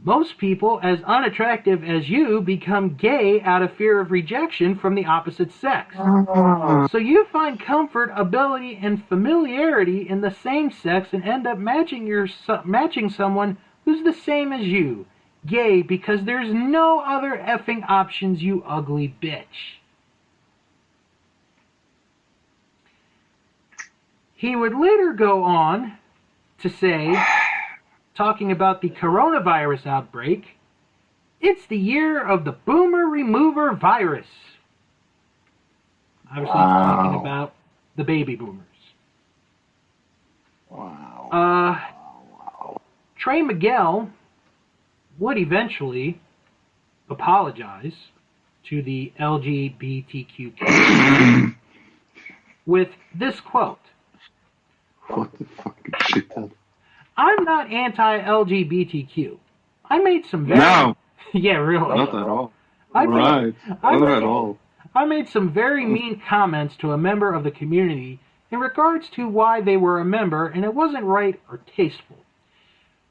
Most people as unattractive as you become gay out of fear of rejection from the opposite sex. So you find comfort, ability, and familiarity in the same sex and end up matching someone who's the same as you. Gay because there's no other effing options, you ugly bitch. He would later go on to say, talking about the coronavirus outbreak, it's the year of the boomer remover virus. Obviously, talking about the baby boomers. Wow. Trey Miguel would eventually apologize to the LGBTQ community with this quote. What the fucking shit? I'm not anti-LGBTQ. I made some very... No. Yeah, really. Not at all. Not at all. I made some very mean comments to a member of the community in regards to why they were a member, and it wasn't right or tasteful.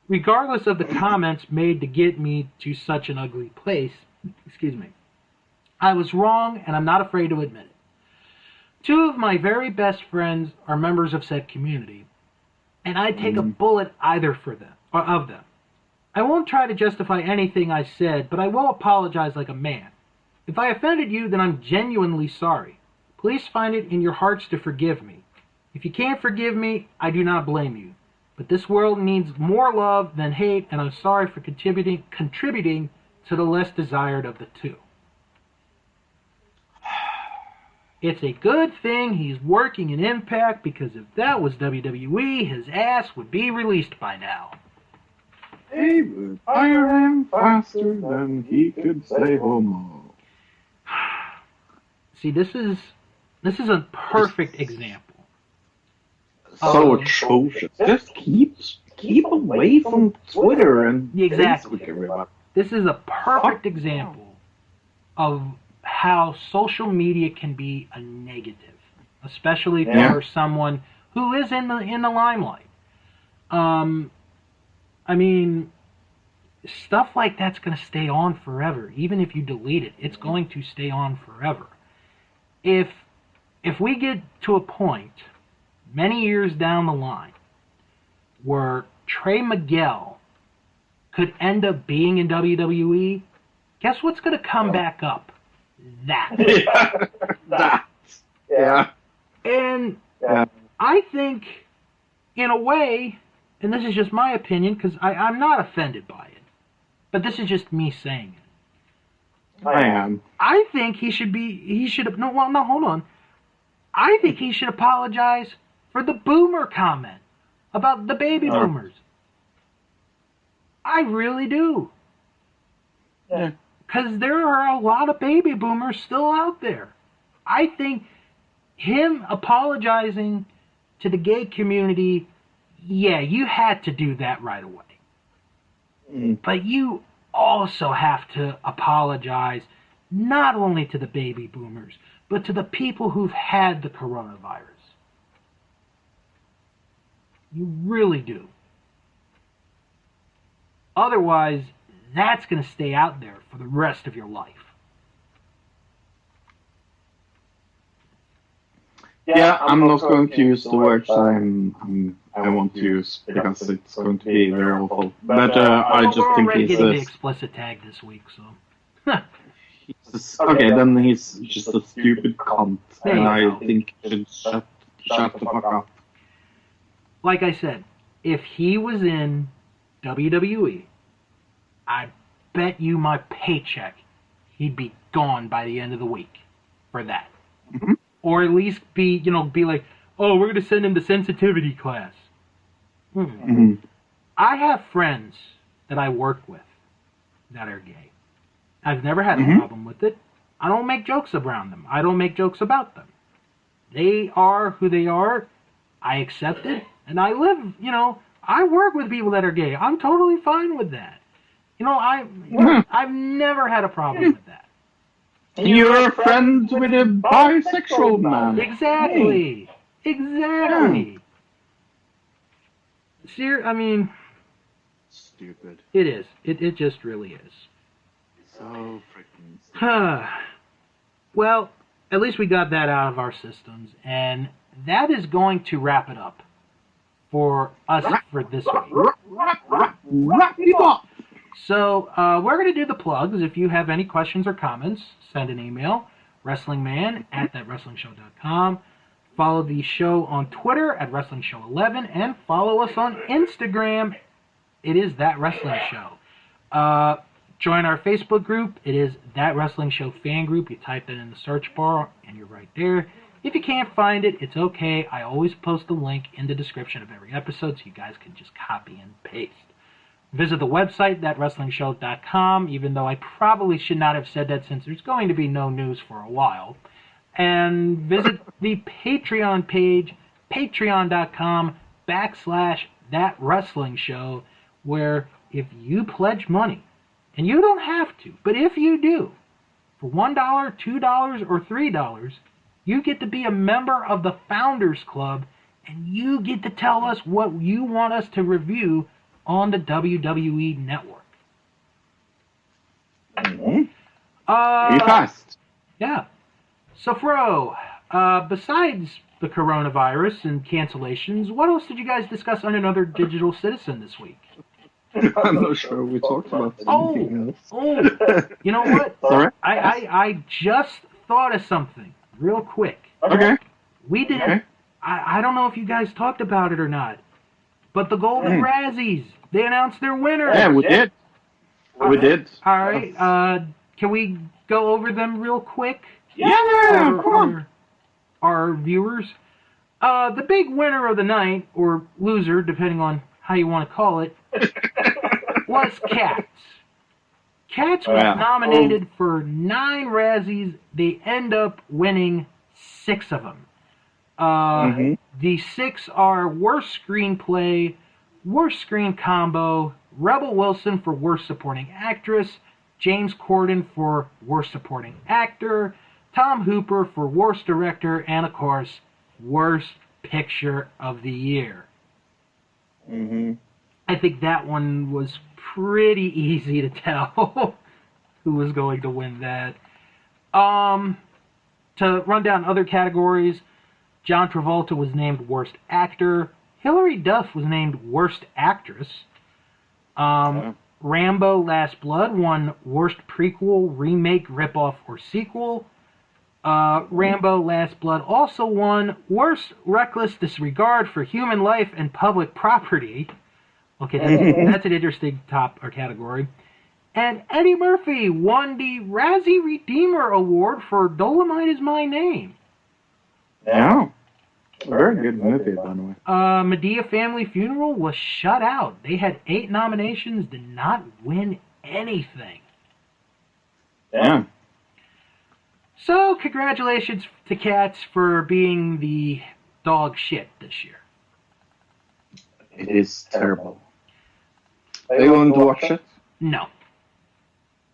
Regardless of the comments made to get me to such an ugly place, I was wrong, and I'm not afraid to admit it. Two of my very best friends are members of said community, and I'd take a bullet either for them or of them. I won't try to justify anything I said, but I will apologize like a man. If I offended you, then I'm genuinely sorry. Please find it in your hearts to forgive me. If you can't forgive me, I do not blame you. But this world needs more love than hate, and I'm sorry for contributing to the less desired of the two. It's a good thing he's working in Impact, because if that was WWE, his ass would be released by now. They would fire him faster than he could say homo. See, this is a perfect example. So atrocious. Just keep away from Twitter and Facebook. This is a perfect example of how social media can be a negative, especially for someone who is in the limelight. I mean, stuff like that's going to stay on forever. Even if you delete it, it's going to stay on forever. If we get to a point many years down the line where Trey Miguel could end up being in WWE, guess what's going to come back up? That. Yeah. And I think, in a way, and this is just my opinion, because I'm not offended by it, but this is just me saying it. I am. I think hold on. I think he should apologize for the boomer comment about the baby boomers. I really do. Yeah. Because there are a lot of baby boomers still out there. I think him apologizing to the gay community, yeah, you had to do that right away. But you also have to apologize not only to the baby boomers, but to the people who've had the coronavirus. You really do. Otherwise, that's going to stay out there for the rest of your life. Yeah, I'm not going to use the words I want to use because it's going to be very awful. But I just think we're he's getting the explicit tag this week, so. Okay, then he's just a stupid cunt, and I think he should shut the fuck up. Like I said, if he was in WWE, I'd bet you my paycheck he'd be gone by the end of the week for that. Mm-hmm. Or at least be like, oh, we're going to send him to sensitivity class. Mm-hmm. I have friends that I work with that are gay. I've never had a problem with it. I don't make jokes around them. I don't make jokes about them. They are who they are. I accept it. And I live, I work with people that are gay. I'm totally fine with that. I've never had a problem with that. You're friends with a bisexual man. Exactly. Exactly. Stupid. It is. It just really is. So freaking stupid. Well, at least we got that out of our systems, and that is going to wrap it up for us for this week. So we're going to do the plugs. If you have any questions or comments, send an email, wrestlingman@thatwrestlingshow.com. Follow the show on Twitter at WrestlingShow11, and follow us on Instagram. It is That Wrestling Show. Join our Facebook group. It is That Wrestling Show Fan Group. You type that in the search bar, and you're right there. If you can't find it, it's okay. I always post a link in the description of every episode, so you guys can just copy and paste. Visit the website, thatwrestlingshow.com, even though I probably should not have said that since there's going to be no news for a while. And visit the Patreon page, patreon.com/thatwrestlingshow, where if you pledge money, and you don't have to, but if you do, for $1, $2, or $3, you get to be a member of the Founders Club, and you get to tell us what you want us to review on the WWE Network. Very fast. Yeah. So, Fro, besides the coronavirus and cancellations, what else did you guys discuss on Another Digital Citizen this week? I'm not sure we talked about anything else. You know what? Sorry? I just thought of something real quick. Okay. We didn't. Okay. I don't know if you guys talked about it or not, but the Golden Razzies, they announced their winner. Yeah, we did. We did. All right. Can we go over them real quick? Yeah, come on. Our viewers. The big winner of the night, or loser, depending on how you want to call it, was Cats. Cats was nominated for 9 Razzies. They end up winning 6 of them. The 6 are Worst Screenplay, Worst Screen Combo, Rebel Wilson for Worst Supporting Actress, James Corden for Worst Supporting Actor, Tom Hooper for Worst Director, and of course, Worst Picture of the Year. I think that one was pretty easy to tell who was going to win that. To run down other categories, John Travolta was named Worst Actor. Hilary Duff was named Worst Actress. Rambo Last Blood won Worst Prequel, Remake, Ripoff, or Sequel. Rambo Last Blood also won Worst Reckless Disregard for Human Life and Public Property. Okay, that's an interesting category. And Eddie Murphy won the Razzie Redeemer Award for Dolomite Is My Name. Yeah. Very good movie, by the way. Medea Family Funeral was shut out. They had 8 nominations, did not win anything. Yeah. So, congratulations to Cats for being the dog shit this year. It is terrible. Are you going to watch it? No.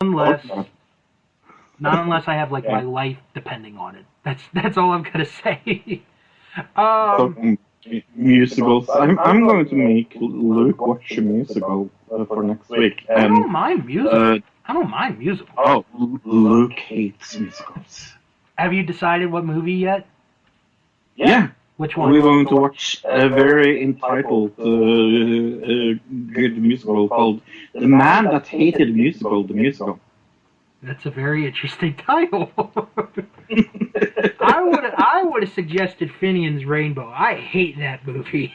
Not unless I have my life depending on it. That's all I'm gonna say. Musicals. I'm going to make Luke watch a musical for next week. I don't mind musicals. Oh, Luke hates musicals. Have you decided what movie yet? Yeah. Which one? We're going to watch a very entitled good musical called The Man That Hated Musical, the Musical. That's a very interesting title. I would have suggested Finian's Rainbow. I hate that movie.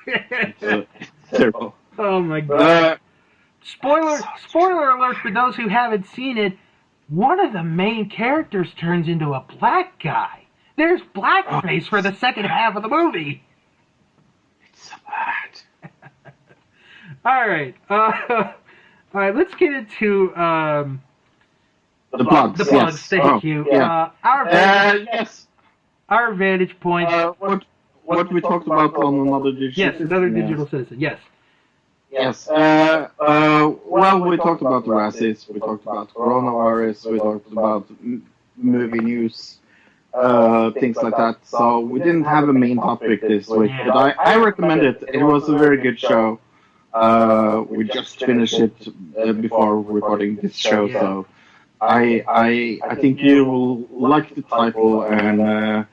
It's terrible. Oh my god. spoiler alert for those who haven't seen it, one of the main characters turns into a black guy. There's blackface for the second half of the movie. It's so bad. All right. All right, let's get into the plugs. The plugs, yes. thank you. Yeah. Our vantage point. What we talked about on another digital. Yes, another digital citizen. Yes. Yes. Well, we talked about the Razzies, we talked about coronavirus, we talked about movie news, things like that. So we didn't have a main topic this week, but I recommend it. It was a very good show. We just finished it before recording this show, so I think you will like the title. And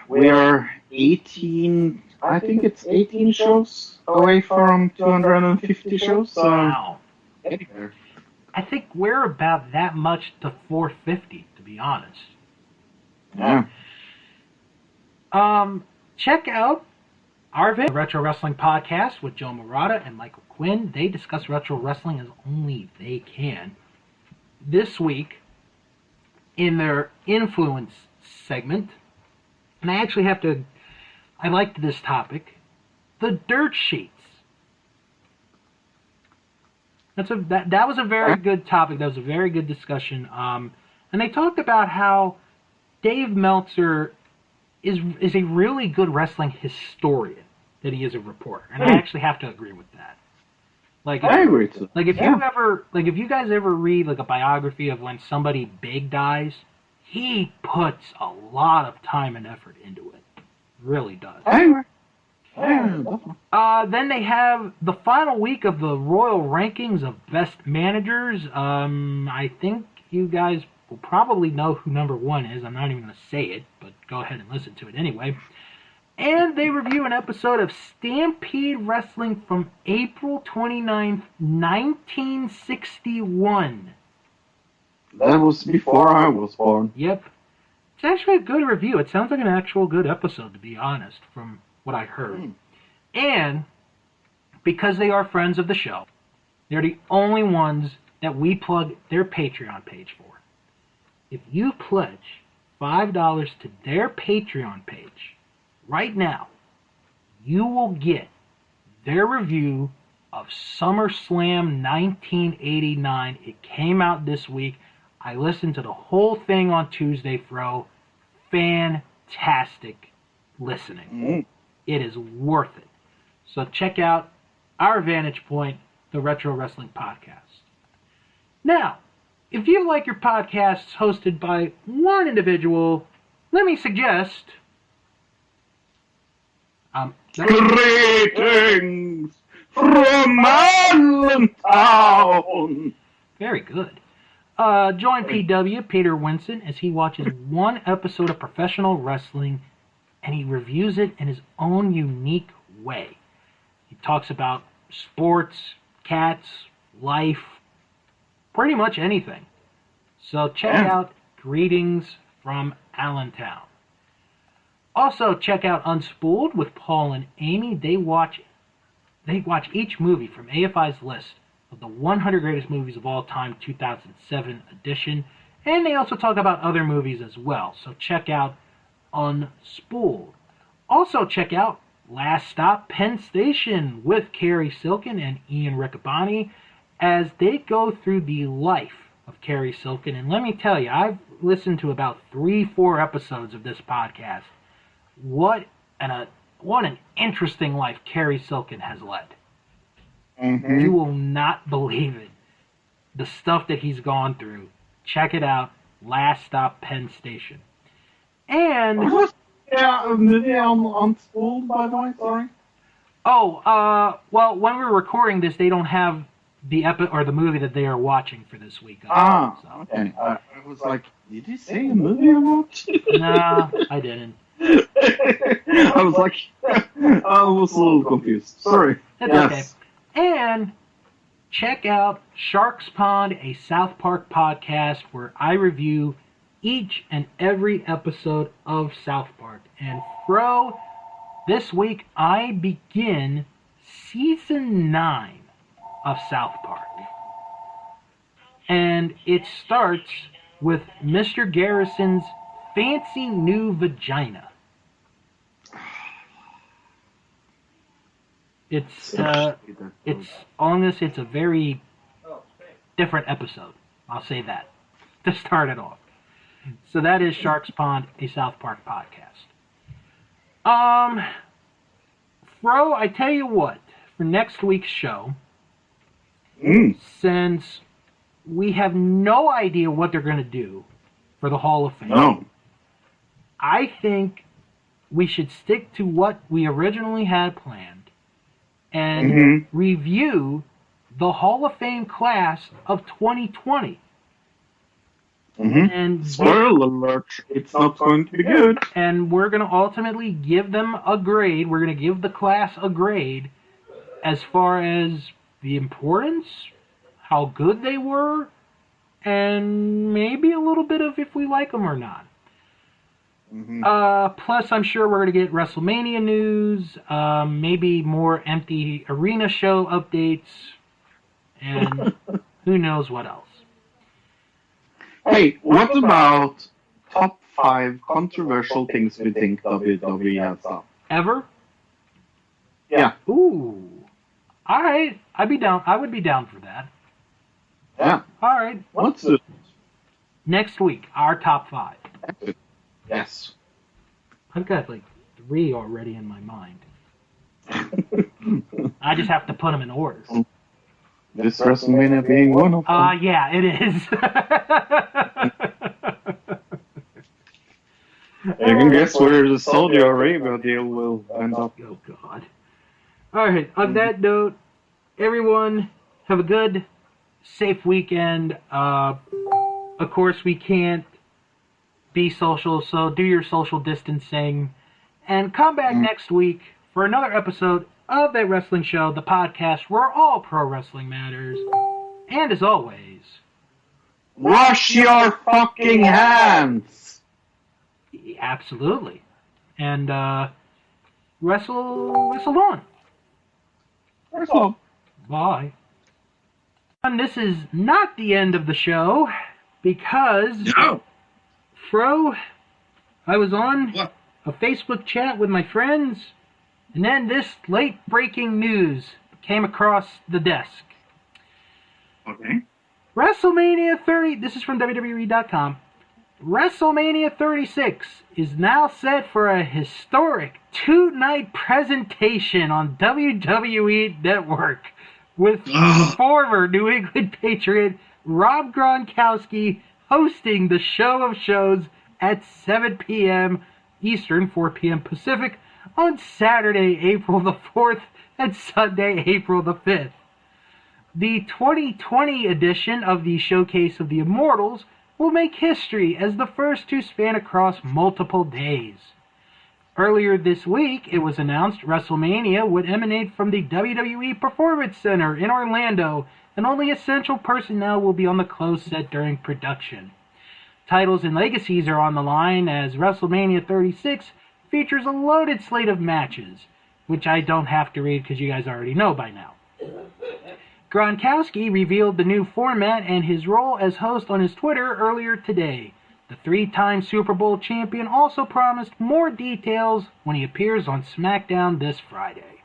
we are 18. I think it's 18 shows away from 250 shows. So wow. I think we're about that much to 450, to be honest. Yeah. Check out our Retro Wrestling Podcast with Joe Murata and Michael Quinn. They discuss retro wrestling as only they can. This week, in their influence segment, and I liked this topic, the dirt sheets. That was a very good topic. That was a very good discussion. And they talked about how Dave Meltzer is a really good wrestling historian that he is a reporter, and I actually have to agree with that. I agree too. If you guys ever read like a biography of when somebody big dies, he puts a lot of time and effort into it. Really does. I agree. Then they have the final week of the Royal Rankings of Best Managers. I think you guys will probably know who number one is. I'm not even going to say it, but go ahead and listen to it anyway. And they review an episode of Stampede Wrestling from April 29th, 1961. That was before I was born. Yep. It's actually a good review. It sounds like an actual good episode, to be honest, from what I heard. And because they are friends of the show, they're the only ones that we plug their Patreon page for. If you pledge $5 to their Patreon page right now, you will get their review of SummerSlam 1989. It came out this week. I listened to the whole thing on Tuesday, Fro. Fantastic listening. It is worth it. So check out our Vantage Point, the Retro Wrestling Podcast. Now, if you like your podcasts hosted by one individual, let me suggest... Greetings from Allentown! Very good. Join PW, Peter Winson, as he watches one episode of professional wrestling and he reviews it in his own unique way. He talks about sports, cats, life, pretty much anything. So check out Greetings from Allentown. Also check out Unspooled with Paul and Amy. They watch each movie from AFI's list of the 100 greatest movies of all time, 2007 edition, and they also talk about other movies as well. So check out Unspooled. Also check out Last Stop Penn Station with Carrie Silken and Ian Riccaboni as they go through the life of Carrie Silken. And let me tell you, I've listened to about 3-4 episodes of this podcast. What an interesting life Carrie Silken has led. You will not believe it. The stuff that he's gone through. Check it out. Last Stop Penn Station. And... Unspooled, by the way, sorry. Well, when we're recording this, they don't have the the movie that they are watching for this week. Okay. I was like, did he say a movie or not? No, I didn't. I was like, I was a little confused. Sorry. That's okay. And check out Shark's Pond, a South Park podcast where I review each and every episode of South Park. And Fro, this week I begin Season 9 of South Park. And it starts with Mr. Garrison's fancy new vagina. It's on this. It's a very different episode. I'll say that to start it off. So that is Shark's Pond, a South Park podcast. Fro, I tell you what, for next week's show, since we have no idea what they're going to do for the Hall of Fame, I think we should stick to what we originally had planned and review the Hall of Fame class of 2020. And spoiler alert, it's not going to be good. And we're going to ultimately give them a grade. We're going to give the class a grade as far as the importance, how good they were, and maybe a little bit of if we like them or not. Plus, I'm sure we're going to get WrestleMania news, maybe more empty arena show updates, and who knows what else. Hey, what about top 5 controversial things we think WWE has done? Ever? Yeah. Ooh. All right. I'd be down. I would be down for that. Yeah. All right. Let's do it. Next week, our top 5. Yes. I've got like 3 already in my mind. I just have to put them in order. This WrestleMania being one of them. Yeah, it is. You can guess where the Saudi Arabia deal will end up. Oh, God. All right, on that note, everyone, have a good, safe weekend. Of course, we can't be social, so do your social distancing. And come back next week for another episode of That Wrestling Show, the podcast where all pro wrestling matters. And as always, wash your fucking hands! Absolutely. And wrestle on. Wrestle on. Bye. And this is not the end of the show, because Fro, I was on a Facebook chat with my friends, and then this late breaking news came across the desk. Okay. WrestleMania 30, this is from WWE.com. WrestleMania 36 is now set for a historic 2-night presentation on WWE Network with former New England Patriot Rob Gronkowski hosting the show of shows at 7 p.m. Eastern, 4 p.m. Pacific, on Saturday, April the 4th, and Sunday, April the 5th. The 2020 edition of the Showcase of the Immortals will make history as the first to span across multiple days. Earlier this week, it was announced WrestleMania would emanate from the WWE Performance Center in Orlando, and only essential personnel will be on the closed set during production. Titles and legacies are on the line as WrestleMania 36 features a loaded slate of matches, which I don't have to read because you guys already know by now. Gronkowski revealed the new format and his role as host on his Twitter earlier today. The 3-time Super Bowl champion also promised more details when he appears on SmackDown this Friday.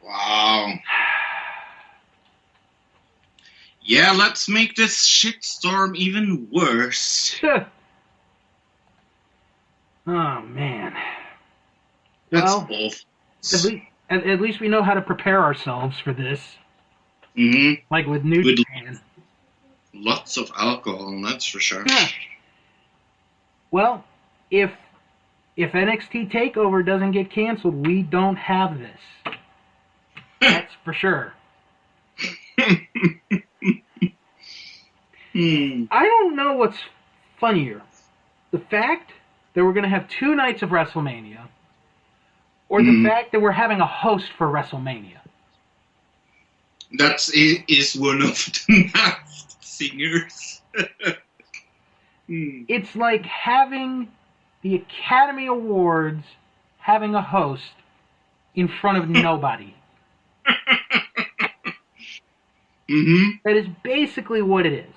Wow. Yeah, let's make this shitstorm even worse. Oh, man. That's well, awful. At least we know how to prepare ourselves for this. Mm-hmm. Like with New Japan. Lots of alcohol, that's for sure. Yeah. Well, if NXT TakeOver doesn't get canceled, we don't have this. That's for sure. I don't know what's funnier. The fact that we're going to have 2 nights of WrestleMania, or the fact that we're having a host for WrestleMania. That is one of the Masked Singers. It's like having the Academy Awards having a host in front of nobody. Mm-hmm. That is basically what it is.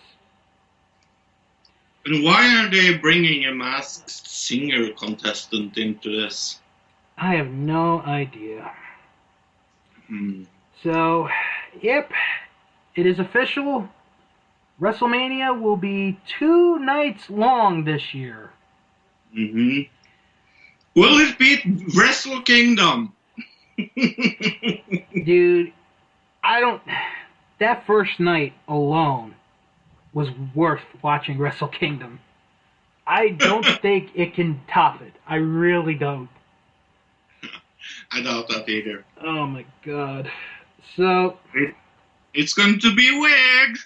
And why are they bringing a masked singer contestant into this? I have no idea. Hmm. So, yep, it is official. WrestleMania will be 2 nights long this year. Mm-hmm. Will it be Wrestle Kingdom? Dude, that first night alone was worth watching Wrestle Kingdom. I don't think it can top it. I really don't. I doubt that either. Oh my god. So, It's going to be weird.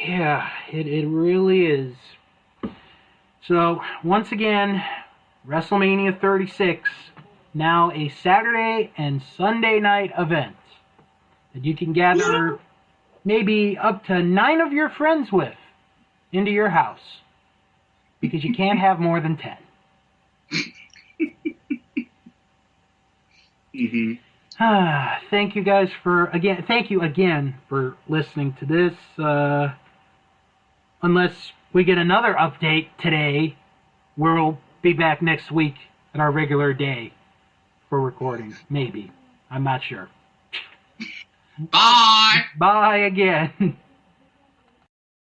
yeah, it really is. So, once again, WrestleMania 36, now a Saturday and Sunday night event that you can gather maybe up to 9 of your friends with into your house, because you can't have more than 10. Mm-hmm. Thank you guys thank you again for listening to this. Unless we get another update today, we'll be back next week at our regular day for recording. Maybe. I'm not sure. Bye! Bye again.